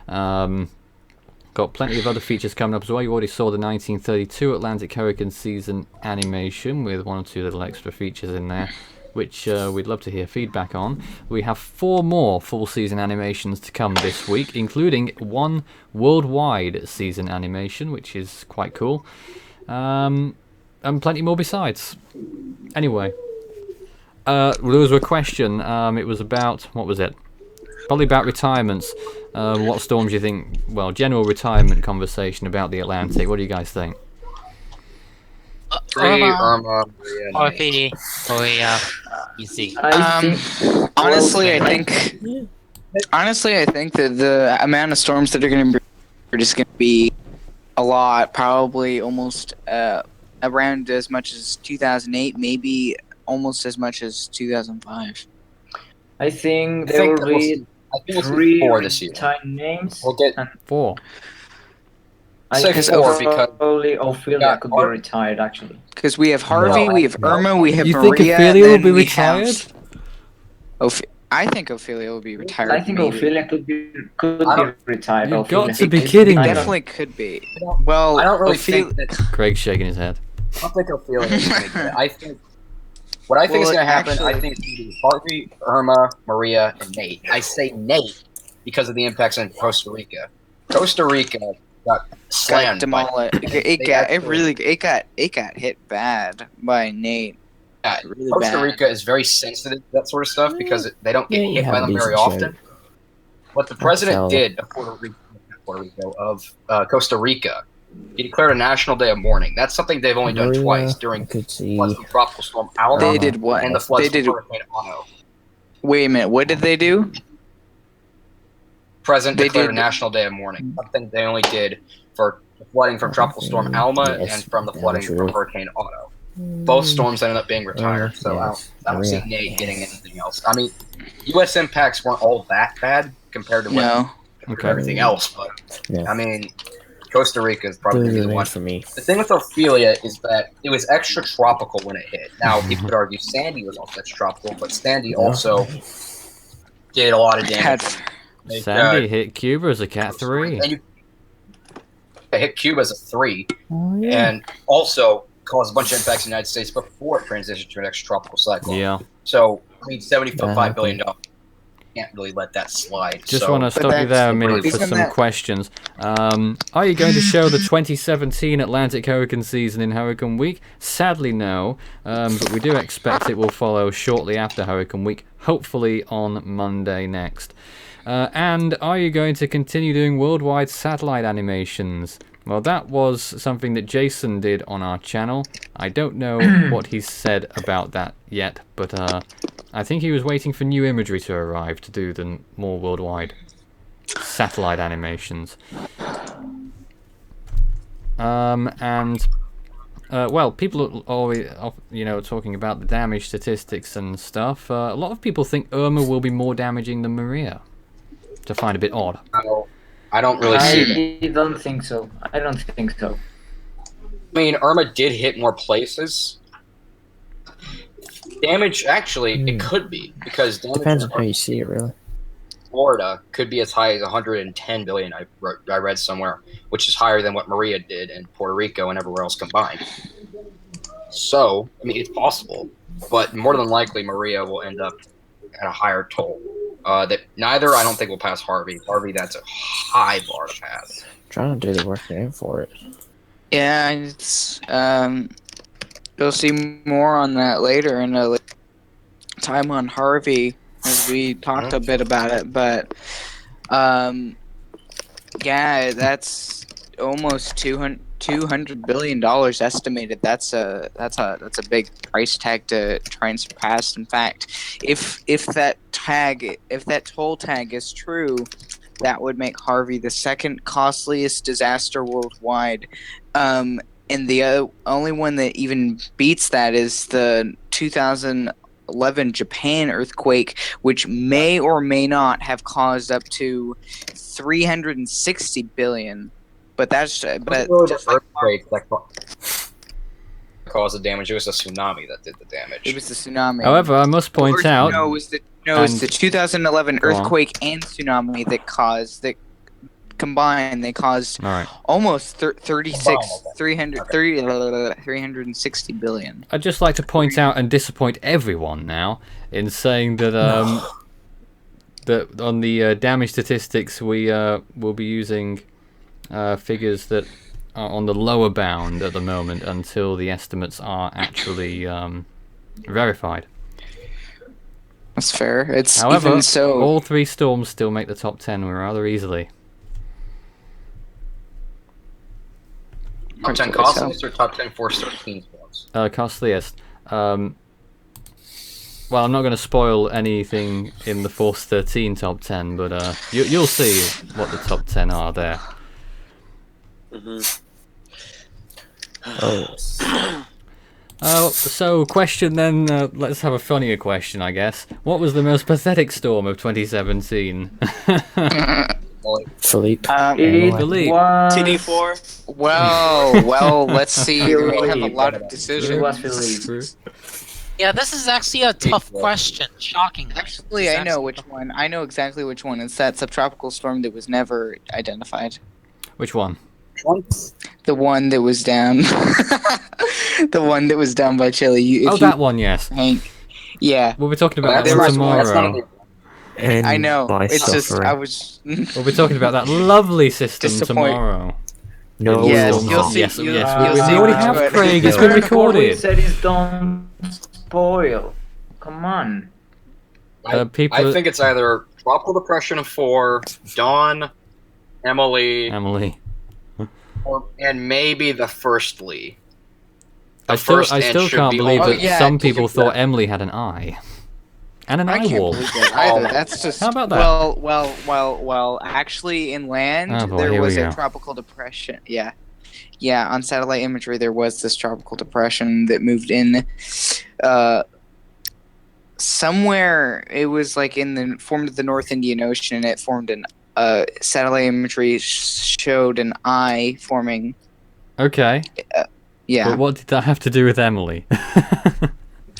Got plenty of other features coming up as well. You already saw the 1932 Atlantic Hurricane season animation with 1 or 2 little extra features in there, which we'd love to hear feedback on. We have 4 more full season animations to come this week, including 1 worldwide season animation, which is quite cool, and plenty more besides. Anyway, there was a question. It was about, what was it? Probably about retirements. What storms do you think? Well, general retirement conversation about the Atlantic. What do you guys think? 3, Irma, Maria, and Harvey, Maria, easy. I think. Honestly, well, I think that the amount of storms that are going to be are just going to be a lot. Probably almost around as much as 2008, maybe almost as much as 2005. I think I there think will that we'll be see- I think we'll see 3 4 this year. retired names. We'll get 4. I say think 4 because probably Ophelia Yeah, could be Ar- retired actually. Because we have Harvey, No. we have No. Irma, we have You think Maria. Ophelia will and be then we have retired? I think Ophelia will be retired. I think maybe. Ophelia could be I don't- retired. You've Ophelia. got to be It kidding me. definitely could be. Well, I don't really Ophelia, think that. Craig's shaking his head. I don't think Ophelia is going to get it. I think what I think Well, is going to happen. actually- I think it's going to be Harvey, Irma, Maria, and Nate. I say Nate because of the impacts on Costa Rica. Costa Rica got got slammed. demolished. They It got hit bad by Nate. Really Costa bad. Rica is very sensitive to that sort of stuff because they don't get Yeah, you hit by have them a very decent often. share. What the president tell. did of Costa Rica, he declared a national day of mourning. That's something they've only done Maria, twice I during could see. floods from Tropical Storm Alma They did what? and the floods They did. from Hurricane Otto. Wait a minute. What did they do? President They declared did- a national day of mourning. Something they only did for the flooding from Tropical Storm Alma Yes, and from the yeah, flooding true. from Hurricane Otto. Both storms ended up being retired, so yes, I don't see Maria, Nate getting anything else. I mean, U.S. impacts weren't all that bad compared to what No. Okay. everything else, but Yeah. I mean, Costa Rica is probably Those going to are be the the one. names for me. The thing with Ophelia is that it was extra tropical when it hit. Now, people could argue Sandy was also extra tropical, but Sandy also did a lot of Had damage. Like, Sandy hit Cuba as a Cat 3. And you hit Cuba as a 3, Oh, yeah. and also caused a bunch of impacts in the United States before it transitioned to an extra tropical cyclone. Yeah. So, I mean, $75 That billion. Can't really let that slide. Just so, want to stop you there a minute for Isn't some that- questions. Are you going to show the 2017 Atlantic Hurricane season in Hurricane Week? Sadly, no. But we do expect it will follow shortly after Hurricane Week, hopefully on Monday next. And are you going to continue doing worldwide satellite animations? Well, that was something that Jason did on our channel. I don't know what he's said about that yet, but I think he was waiting for new imagery to arrive to do the more worldwide satellite animations. Well, people are always, talking about the damage statistics and stuff. A lot of people think Irma will be more damaging than Maria, which I find a bit odd. I don't really see that. I don't think so. I don't think so. I mean, Irma did hit more places. Damage, actually, it could be because damage Depends in on how you see it, really. Florida could be as high as 110 billion. I read somewhere, which is higher than what Maria did in Puerto Rico and everywhere else combined. So, I mean, it's possible, but more than likely, Maria will end up at a higher toll. That neither I don't think will pass Harvey. Harvey, that's a high bar to pass. Trying to do the work in for it. Yeah, it's you'll see more on that later in a time on Harvey as we talked a bit about it, but yeah, that's almost $200 billion estimated. That's a big price tag to try and surpass. In fact, if that toll tag is true, that would make Harvey the second costliest disaster worldwide. And the only one that even beats that is the 2011 Japan earthquake, which may or may not have caused up to 360 billion. But that's but just like earthquake that caused the damage. It was a tsunami that did the damage. it was the tsunami. However, I must point out... it's the 2011 earthquake and tsunami that combined, they caused almost 360 billion. I'd just like to point out and disappoint everyone now in saying that that on the damage statistics we will be using figures that are on the lower bound at the moment until the estimates are actually verified. That's fair. It's However, even so. all three storms still make the top 10 rather easily. Top 10 costliest or top 10 Force 13 storms? Costliest. Well, I'm not going to spoil anything in the Force 13 top 10, but you'll see what the top 10 are there. So question then, let's have a funnier question, I guess. What was the most pathetic storm of 2017? Philippe. Philippe. TD4. Well, let's see. We have a lot of decisions. Yeah, this is actually a tough question. Shocking. Actually, I know which one. I know exactly which one. It's that subtropical storm that was never identified. Which one? The one that was down. The one that was down by Chile. That one, yes. Hank. Yeah. We'll be talking about that tomorrow. I know. It's just I was. We'll be talking about that lovely system tomorrow. No. Yes, you'll see. Yes, you'll we see already have Craig. It's been recorded. Said is don't spoil. Come on. I think it's either Tropical Depression of 4, Dawn, Emily, and maybe the first Lee. I still can't believe that some people thought Emily had an eye. And an eye wall. That's just. How about that? Well. Actually, inland there was a tropical depression. Yeah. On satellite imagery, there was this tropical depression that moved in. Somewhere it was like formed the North Indian Ocean, and it formed satellite imagery showed an eye forming. Okay. Yeah. But what did that have to do with Emily?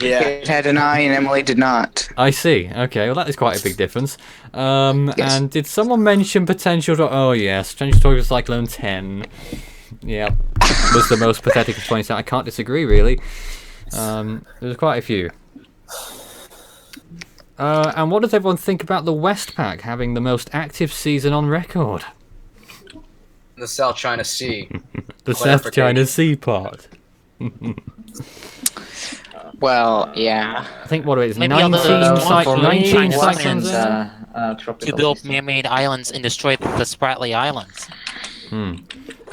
Yeah. It had an eye and Emily did not. I see. Okay, well that is quite a big difference. Yes. And did someone mention potential... Oh yes, potential cyclone 10. Yeah, was the most pathetic of 20. I can't disagree, really. There's quite a few. And what does everyone think about the Westpac having the most active season on record? The South China Sea. The South China Sea part. Well, yeah. I think what it is, Maybe 19 cyclones to build man-made islands and destroy the Spratly Islands. I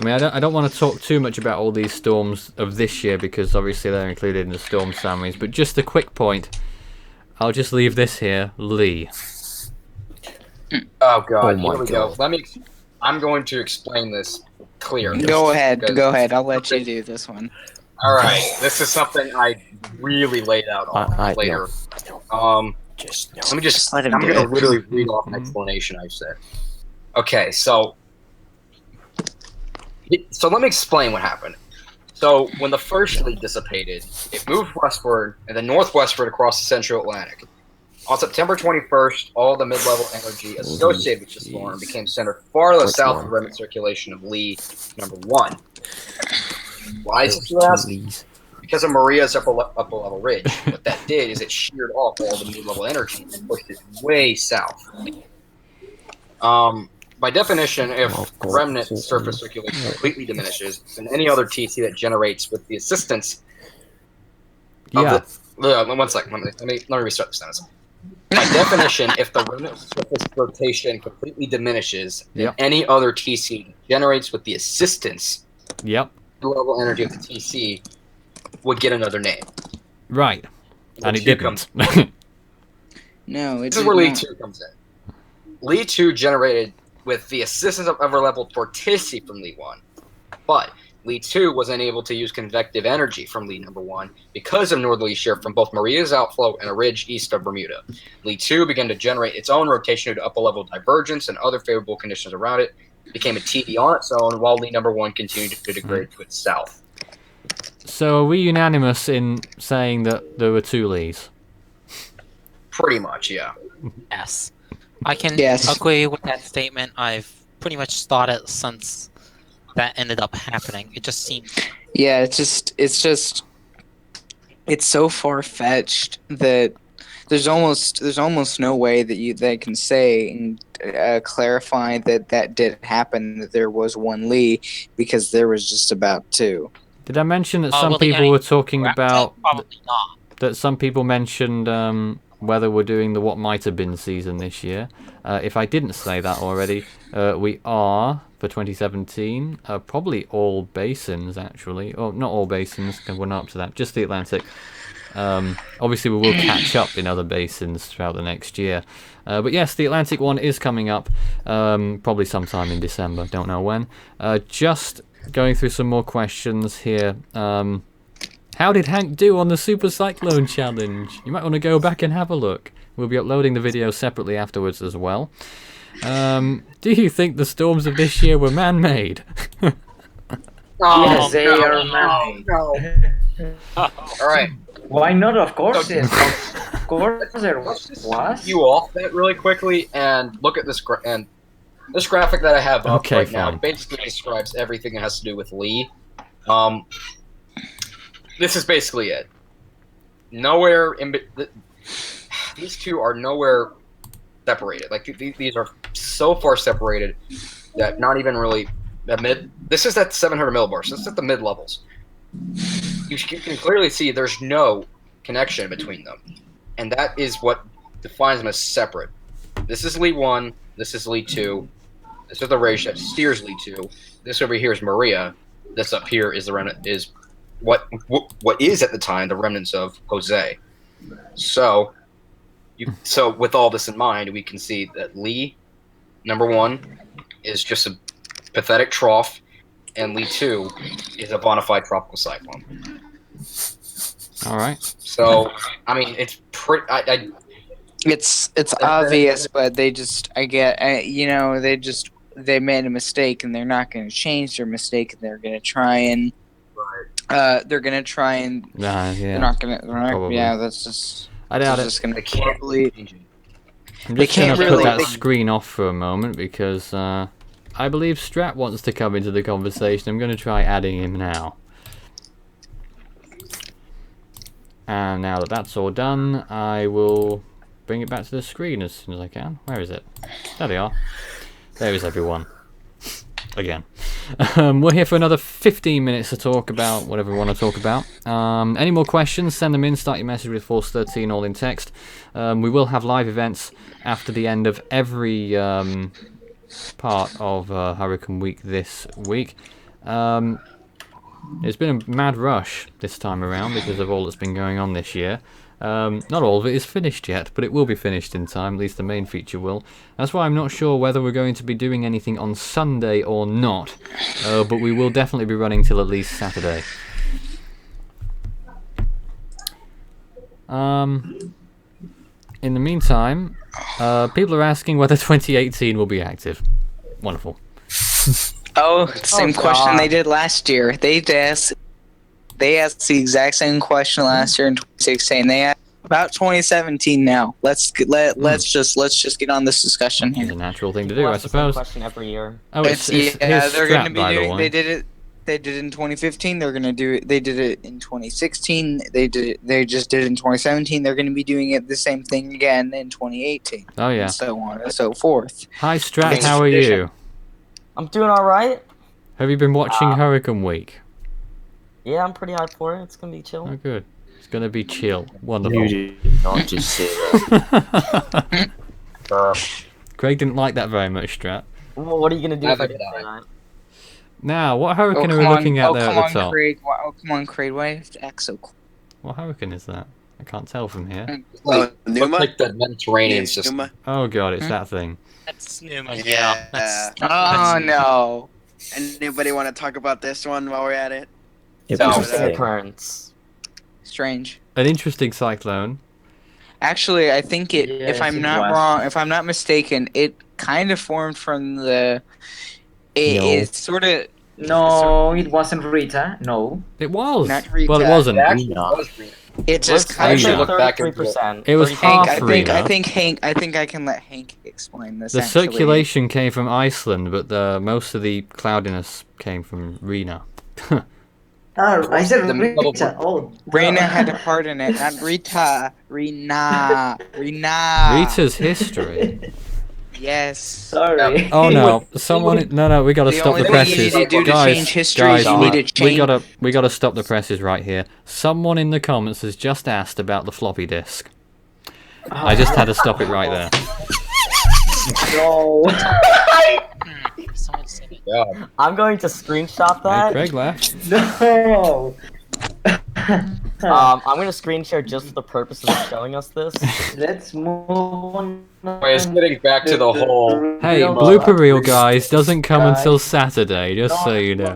mean, I don't want to talk too much about all these storms of this year because obviously they're included in the storm summaries, but just a quick point. I'll just leave this here. Lee. Oh god, here we go. I'm going to explain this clearly. Go ahead. I'll let you do this one. Alright, this is something I really laid out on later. I'm going to literally read off an explanation I said. Okay, so let me explain what happened. So when the first lead dissipated, it moved westward and then northwestward across the central Atlantic. On September 21st, all the mid-level energy associated with the storm became centered farther south of the remnant circulation of Lee number 1. Why is this, you ask? because of Maria's upper level ridge, what that did is it sheared off all the mid-level energy and pushed it way south. By definition, if remnant surface circulation completely diminishes, then any other TC that generates with the assistance of the... one second, let me restart the sentence. By definition, if the remnant surface rotation completely diminishes, then any other TC generates with the assistance of the level energy of the TC would get another name. Right. And it didn't. No, this is where League 2 comes in. League 2 generated with the assistance of level Fortissi from League 1. But League 2 was unable to use convective energy from League number 1 because of northerly shear from both Maria's outflow and a ridge east of Bermuda. League 2 began to generate its own rotation due to upper level divergence and other favorable conditions around it. It became a TD on its own, while League number 1 continued to degrade to its south. So are we unanimous in saying that there were 2 Lees? Pretty much, yeah. Yes. I can Yes. agree with that statement. I've pretty much thought it since that ended up happening. It just seemed... Yeah, it's so far-fetched that there's almost no way that they can say and clarify that did happen, that there was 1 Lee, because there was just about 2. Did I mention that some people were talking about Probably not. that some people mentioned whether we're doing the What Might Have Been season this year? If I didn't say that already, we are, for 2017, probably all basins, actually. Oh, not all basins, because we're not up to that, just the Atlantic. Obviously, we will catch up in other basins throughout the next year. But yes, the Atlantic one is coming up, probably sometime in December, don't know when. Just going through some more questions here. How did Hank do on the Super Cyclone Challenge? You might want to go back and have a look. We'll be uploading the video separately afterwards as well. Do you think the storms of this year were man-made? Yes, they are man-made. Alright. Why not? Of course, yes. Of course there was. You off that really quickly and look at this this graphic that I have up right now. It basically describes everything that has to do with Lee. This is basically it. Nowhere in these two are nowhere separated. Like these are so far separated that not even really the mid. This is at 700 millibars. This is at the mid levels. You can clearly see there's no connection between them, and that is what defines them as separate. This is Lee 1. This is Lee 2. This is the ridge that steers Lee 2. This over here is Maria. This up here is the remnant. Is what is at the time the remnants of Jose. So with all this in mind, we can see that Lee number 1 is just a pathetic trough, and Lee 2 is a bona fide tropical cyclone. All right. So I mean, it's pretty. It's obvious, but they made a mistake, and they're not going to change their mistake, and they're going to try and they're going to try and they're not going to. Yeah, that's just. I doubt it. Just gonna probably. I'm just going to put that screen off for a moment because I believe Strat wants to come into the conversation. I'm going to try adding him now. And now that that's all done, I will bring it back to the screen as soon as I can. Where is it? There they are. There is everyone. Again. We're here for another 15 minutes to talk about whatever we want to talk about. Any more questions, send them in. Start your message with Force 13 all in text. We will have live events after the end of every part of Huracan Week this week. It's been a mad rush this time around because of all that's been going on this year. Not all of it is finished yet, but it will be finished in time, at least the main feature will. That's why I'm not sure whether we're going to be doing anything on Sunday or not, but we will definitely be running till at least Saturday. In the meantime, people are asking whether 2018 will be active. Wonderful. Oh, same question they did last year. They asked the exact same question last year in 2016. They asked about 2017 now. Let's just get on this discussion here. It's a natural thing to do, I suppose. Question every year. Oh, it's they're going to be strat, by the doing. way. They they did in 2015, they're gonna do it. They did it in 2016. They did it. They just did it in 2017. They're gonna be doing it the same thing again in 2018. Oh yeah. And so on and so forth. Hi Strat, It's a how are tradition. you? I'm doing all right. Have you been watching Hurricane Week? Yeah, I'm pretty hyped for it. It's gonna be Oh chill. good. It's gonna be chill. Wonderful. You did not just say that. Craig didn't like that very much, Strat. Well, what are you gonna do if I Neither do did I. that? Now, what hurricane are we come looking at there come at on, the top? Craig. Oh, come on, Craig. Why do you have to act so cool? What hurricane is that? I can't tell from here. Like, Oh, Numa? looks like the Mediterranean system. Numa? Oh god, it's Hmm? that thing. That's Numa. Yeah. Yeah. That's, Oh no. Anybody want to talk about this one while we're at it? It No, was Interesting sick. occurrence. Strange. An interesting cyclone. Actually, I think it. Yes, if I'm it not was. wrong, if I'm not mistaken, it kind of formed from the. It No. is sort of No, it wasn't Rita. No. It was. Not Rita. Well, it It wasn't. actually Nah. was green. It just I kind should of. look back into it. 33%. It was 33%. half Hank, Rita. I think I can let Hank explain this. The actually. circulation came from Iceland, but most of the cloudiness came from Rena. Oh, I said The middle- Rita. Oh, Raina had a part in it, not Rita. Rena. Rita's history. Yes. sorry. Oh no! Someone, no, we gotta The stop only the thing you presses, need to do to guys. change history Guys, is you need to we change. we gotta stop the presses right here. Someone in the comments has just asked about the floppy disk. I just had to stop it right there. No. someone said it. Yeah. I'm going to screenshot Hey, that. Craig left. No. I'm gonna screen share just for the purpose of showing us this. Let's move on. Anyways, getting back to the whole. Hey, blooper reel, guys, doesn't come until Saturday, just so you know.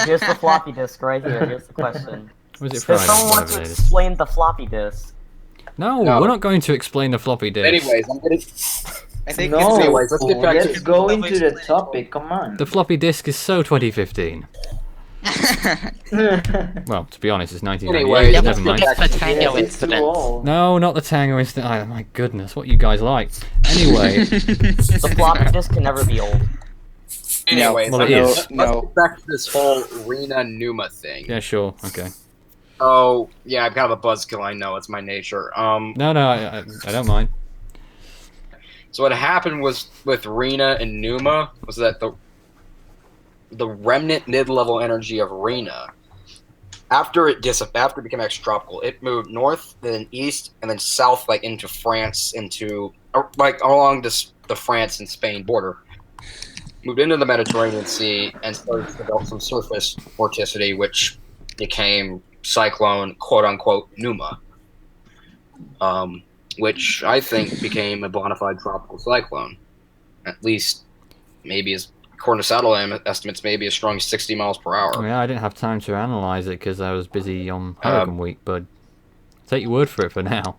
Here's the floppy disk right here. Here's the question. Was it Does Friday? someone want Whatever to it is. explain the floppy disk? No, No. we're not going to explain the floppy disk. Anyways, I'm gonna. I think No, it's Anyways, let's get back to let's go into the topic. Come on. The floppy disk is so 2015. Well, to be honest, it's 1998. Anyway, Yeah, Never mind. it's the Tango Yes, it's too incident. old. No, not the Tango incident either. My goodness, what you guys like. Anyway, The floppy disk can never be old. Anyways, Well, it no, is. let's no. get back to this whole Rena Numa thing. yeah, sure, okay. Oh, yeah, I'm kind of a buzzkill. I know it's my nature. No, I don't mind. So what happened was with Rena and Numa was that the remnant mid-level energy of Rena, after it became extratropical, it moved north, then east, and then south, like into France, like along the France and Spain border. Moved into the Mediterranean Sea and started to develop some surface vorticity, which became cyclone, quote unquote, Numa. Which I think became a bona fide tropical cyclone. At least, maybe according to satellite estimates, maybe as strong as 60 miles per hour. Yeah, I didn't have time to analyse it because I was busy on Hurricane Week, but take your word for it for now.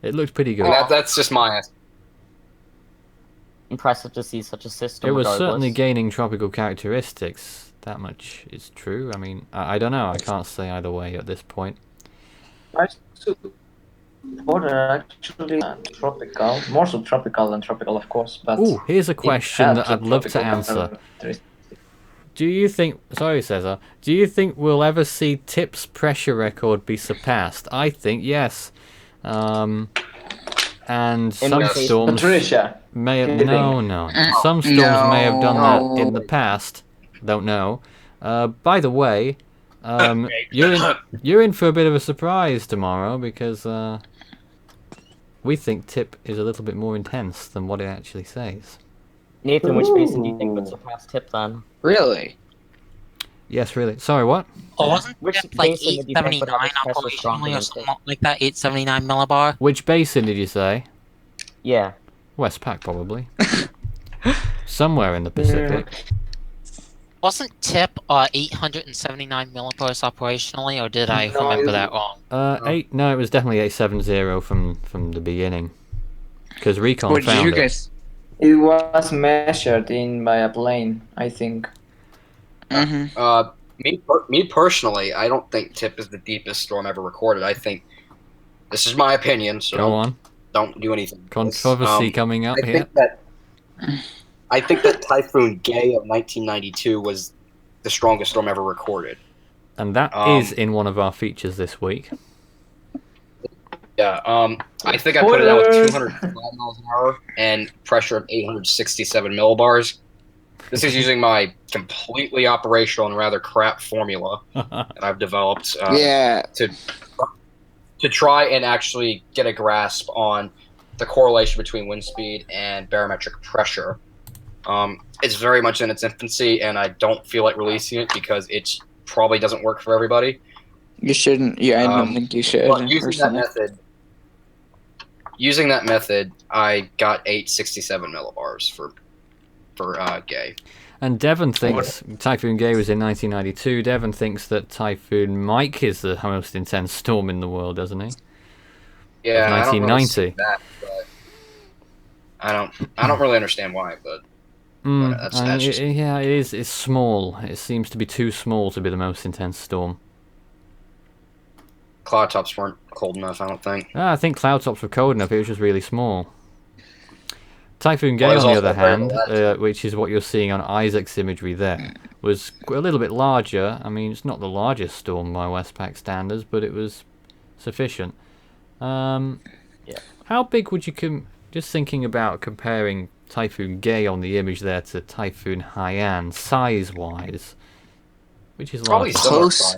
It looked pretty good. That's just my estimate. Impressive to see such a system. It was regardless. certainly gaining tropical characteristics. That much is true. I mean, I don't know. I can't say either way at this point. Border actually tropical, more subtropical than tropical, of course. But Ooh, here's a it question had that I'd love to subtropical answer. characteristics. Do you think, sorry Cesar, do you think we'll ever see Tip's pressure record be surpassed? I think yes. And some which case- storms Patricia. may have, kidding. no. Some storms may have done that in the past. Don't know. By the way, you're in for a bit of a surprise tomorrow because we think Tip is a little bit more intense than what it actually says. Nathan, which basin do you think would surpass Tip then? Really? Yes, really. Sorry, what? Oh, wasn't Which it like basin would you think would 879 have a pressure stronger operationally or than something like that? 879 millibar? Which basin did you say? Yeah. Westpac, probably. Somewhere in the Pacific. Wasn't Tip 879 millibars operationally, or did I No, remember it- that wrong? No, it was definitely 870 from the beginning. Because Recon What did found you it. guys? It was measured in by a plane, I think. Me personally, I don't think Tip is the deepest storm ever recorded. I think this is my opinion, so Go on. don't do anything. Controversy coming up I here. think that I think that Typhoon Gay of 1992 was the strongest storm ever recorded. And that is in one of our features this week. Yeah, I think I put it out with 205 miles an hour and pressure of 867 millibars. This is using my completely operational and rather crap formula that I've developed to try and actually get a grasp on the correlation between wind speed and barometric pressure. It's very much in its infancy, and I don't feel like releasing it because it probably doesn't work for everybody. You shouldn't. Yeah, I don't think you should. But using that method, I got 867 millibars for Gay. And Devon thinks Typhoon Gay was in 1992. Devon thinks that Typhoon Mike is the most intense storm in the world, doesn't he? Yeah, 1990. I don't really understand why, but that's just... Yeah, it is. It's small. It seems to be too small to be the most intense storm. Cloud tops weren't cold enough, I don't think. I think cloud tops were cold enough. It was just really small. Typhoon Gay, on the other hand, which is what you're seeing on Isaac's imagery there, was a little bit larger. I mean, it's not the largest storm by Westpac standards, but it was sufficient. How big would you just thinking about comparing Typhoon Gay on the image there to Typhoon Haiyan, size-wise, which is probably close.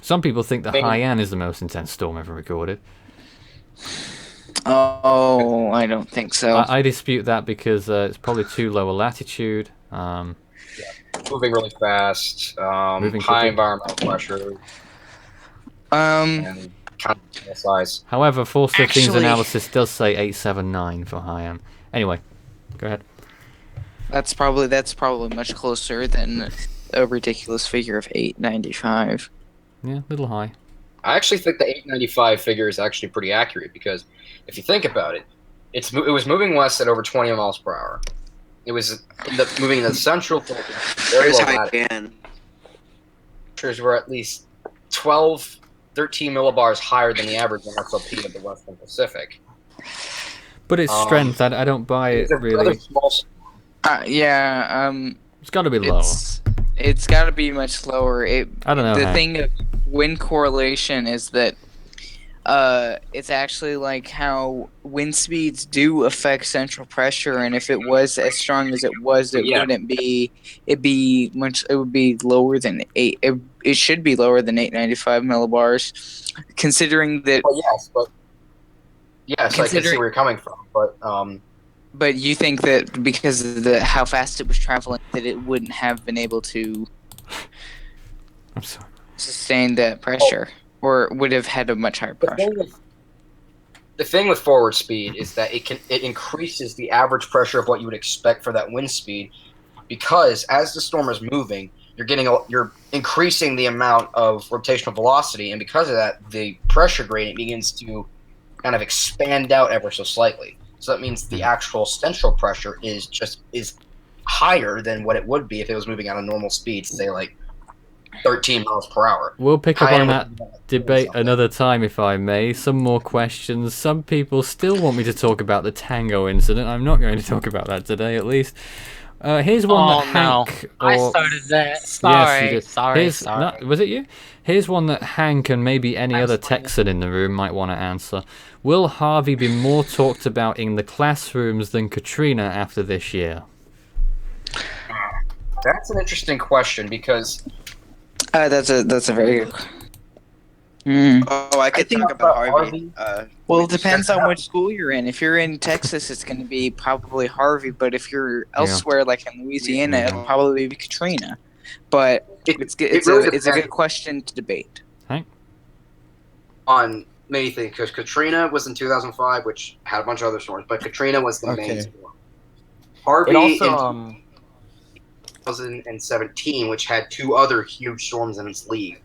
Some people think that Haiyan is the most intense storm ever recorded. Oh, I don't think so. I dispute that because it's probably too low a latitude. Moving really fast, high environmental pressure, and kind of size. However, 413's analysis does say 879 for Haiyan. Anyway, go ahead. That's probably much closer than a ridiculous figure of 895. Yeah, a little high. I actually think the 895 figure is actually pretty accurate because if you think about it, it was moving west at over 20 miles per hour. It was moving in the central very low latitude. Temperatures were at least 12, 13 millibars higher than the average MSLP of the Western Pacific. But its strength, I don't buy it really. It's got to be lower. It's got to be much lower. I don't know. The thing of wind correlation is that it's actually like how wind speeds do affect central pressure, and if it was as strong as it was, it wouldn't be. It would be lower than 8. It should be lower than 895 millibars, considering that. Well, yes, I can see where you're coming from, but. But you think that because of how fast it was traveling, that it wouldn't have been able to sustain that pressure, or would have had a much higher pressure? The thing with forward speed is that it increases the average pressure of what you would expect for that wind speed, because as the storm is moving, you're increasing the amount of rotational velocity, and because of that, the pressure gradient begins to kind of expand out ever so slightly. So that means the actual central pressure is higher than what it would be if it was moving at a normal speed, say like 13 miles per hour. We'll pick up on that debate another time, if I may. Some more questions. Some people still want me to talk about the Tango incident. I'm not going to talk about that today, at least. Here's one that Hank... I started that. Sorry. Yes, sorry. No, was it you? Here's one that Hank and maybe any other Texan in the room might want to answer. Will Harvey be more talked about in the classrooms than Katrina after this year? That's an interesting question because... That's a very good. Oh, I could think about Harvey. Well, it depends on which school you're in. If you're in Texas, it's going to be probably Harvey. But if you're elsewhere, like in Louisiana, it'll probably be Katrina. But it's a good question to debate. Right. On many things, because Katrina was in 2005, which had a bunch of other storms, but Katrina was the main storm. Harvey in 2017, which had 2 other huge storms in its league.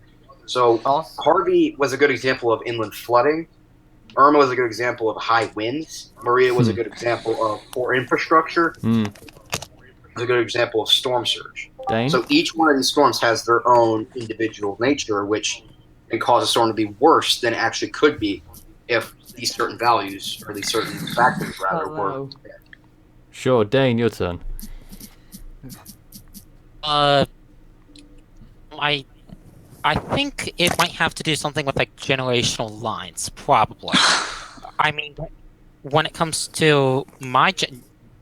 So Harvey was a good example of inland flooding. Irma was a good example of high winds. Maria was a good example of poor infrastructure. It was a good example of storm surge. Dang. So each one of these storms has their own individual nature, which can cause a storm to be worse than it actually could be if these certain values or these certain factors rather were. Sure, Dane, your turn. I think it might have to do something with like generational lines, probably. I mean, when it comes to my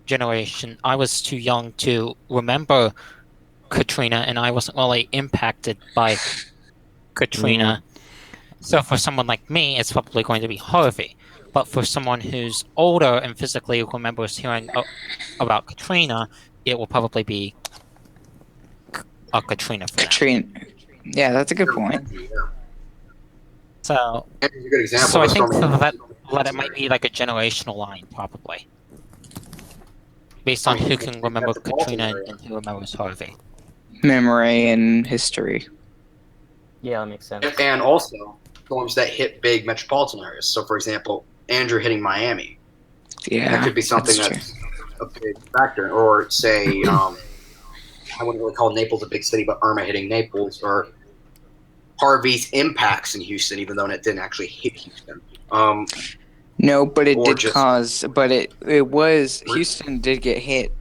generation, I was too young to remember Katrina, and I wasn't really impacted by Katrina. So for someone like me, it's probably going to be Harvey. But for someone who's older and physically remembers hearing about Katrina, it will probably be a Katrina for them. Katrina. Yeah, that's a good point. So, Andrew's a good example. so I of think someone- that it might be like a generational line, probably. Based on who can remember Katrina and who remembers Harvey. Memory and history. Yeah, that makes sense. And also storms that hit big metropolitan areas. So, for example, Andrew hitting Miami. Yeah, That could be something that's a big factor. Or say, I wouldn't really call Naples a big city, but Irma hitting Naples, or Harvey's impacts in Houston, even though it didn't actually hit Houston. No, but it Or did just- cause. But it was Houston did get hit.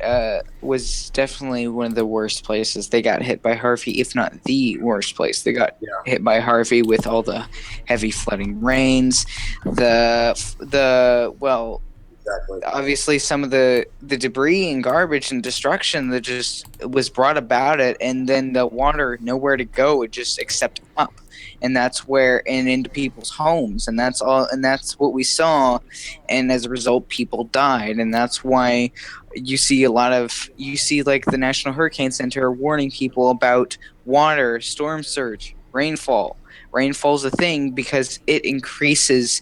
Was definitely one of the worst places they got hit by Harvey, if not the worst place. They got hit by Harvey with all the heavy flooding rains. Well, Exactly. obviously some of the debris and garbage and destruction that just was brought about it, and then the water nowhere to go, it just except up, and that's where and into people's homes, and that's all, and that's what we saw, and as a result people died, and that's why you see like the National Hurricane Center warning people about water, storm surge, rainfall. Rainfall's a thing because it increases.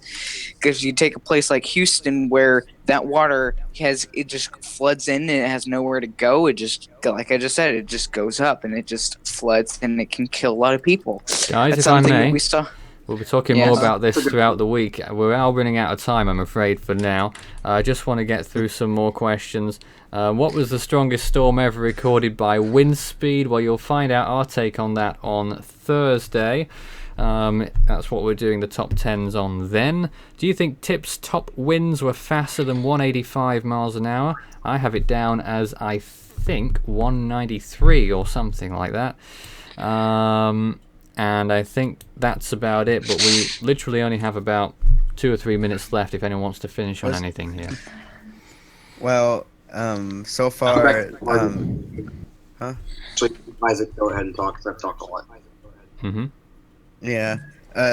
Because you take a place like Houston where that water it just floods in and it has nowhere to go. It just, like I just said, it just goes up and it just floods and it can kill a lot of people. Guys, That's if I something may, that we saw. we'll be talking more about this throughout the week. We're all running out of time, I'm afraid, for now. I just want to get through some more questions. What was the strongest storm ever recorded by wind speed? Well, you'll find out our take on that on Thursday. That's what we're doing the top 10s on then. Do you think Tip's top winds were faster than 185 miles an hour? I have it down as, I think, 193 or something like that. And I think that's about it, but we literally only have about 2 or 3 minutes left if anyone wants to finish on anything here. Well, so far, So Isaac, go ahead and talk, because I've talked a lot. Mm-hmm. yeah.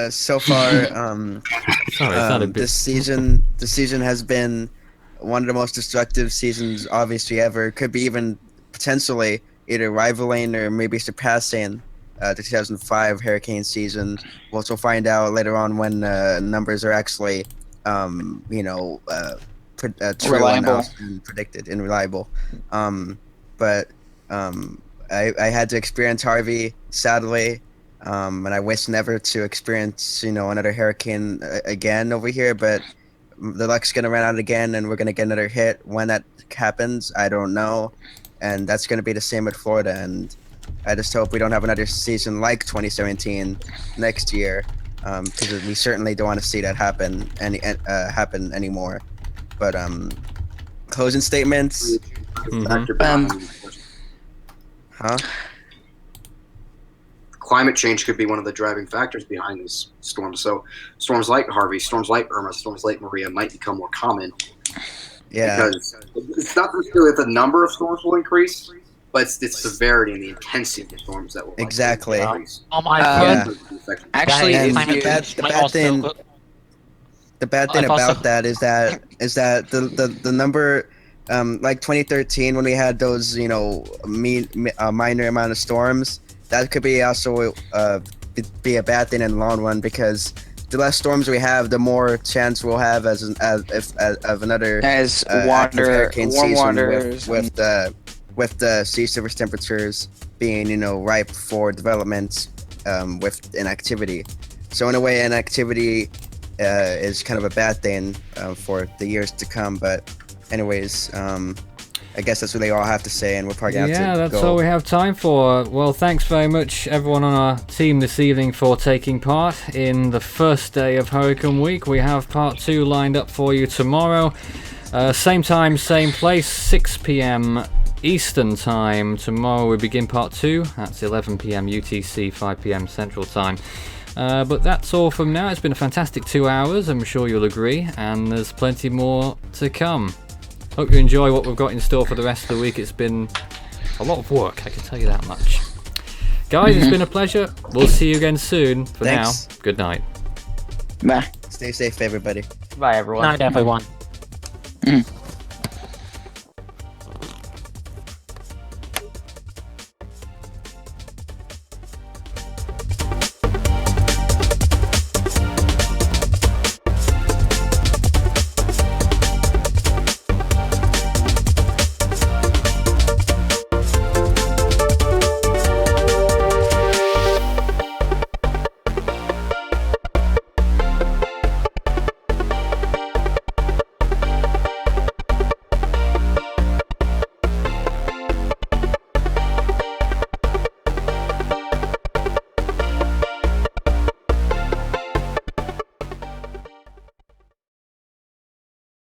So far, Sorry, it's not a bit... this season has been one of the most destructive seasons, obviously, ever. Could be even potentially either rivaling or maybe surpassing the 2005 hurricane season. We'll also find out later on when numbers are actually, true Reliable. and predicted and reliable. But I had to experience Harvey, sadly. And I wish never to experience, another hurricane again over here, but the luck's going to run out again and we're going to get another hit. When that happens, I don't know. And that's going to be the same with Florida. And I just hope we don't have another season like 2017 next year, because we certainly don't want to see that happen anymore. But closing statements. Huh? Climate change could be one of the driving factors behind these storms. So storms like Harvey, storms like Irma, storms like Maria might become more common. Yeah. Because it's not necessarily that the number of storms will increase, but it's the severity and the intensity of the storms that will Exactly. increase. I've heard Actually, that if climate you- change the might bad also thing- go- The bad thing I've about also- that is that the number, like 2013 when we had those minor amount of storms, that could be also be a bad thing in the long run, because the less storms we have, the more chance we'll have of another As active water, hurricane warm season waters, with the sea surface temperatures being ripe for development with inactivity. So in a way, inactivity is kind of a bad thing for the years to come. But anyways, I guess that's what they all have to say, and we're probably going to have to that's go. all we have time for. Well, thanks very much everyone on our team this evening for taking part in the first day of Hurricane Week. We have part 2 lined up for you tomorrow. Same time, same place, 6 p.m. Eastern Time. Tomorrow we begin part 2. That's 11 p.m. UTC, 5 p.m. Central Time. But that's all from now. It's been a fantastic 2 hours, I'm sure you'll agree, and there's plenty more to come. Hope you enjoy what we've got in store for the rest of the week. It's been a lot of work, I can tell you that much. Guys, it's been a pleasure. We'll see you again soon. For Thanks. now, good night. Bye. Stay safe, everybody. Bye, everyone. Night, everyone. Mm.